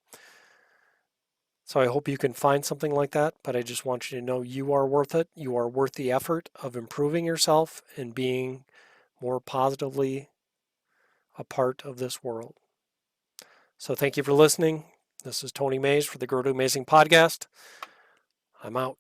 So I hope you can find something like that, but I just want you to know you are worth it. You are worth the effort of improving yourself and being more positively a part of this world. So thank you for listening. This is Tony Mays for the Grow to Amazing podcast. I'm out.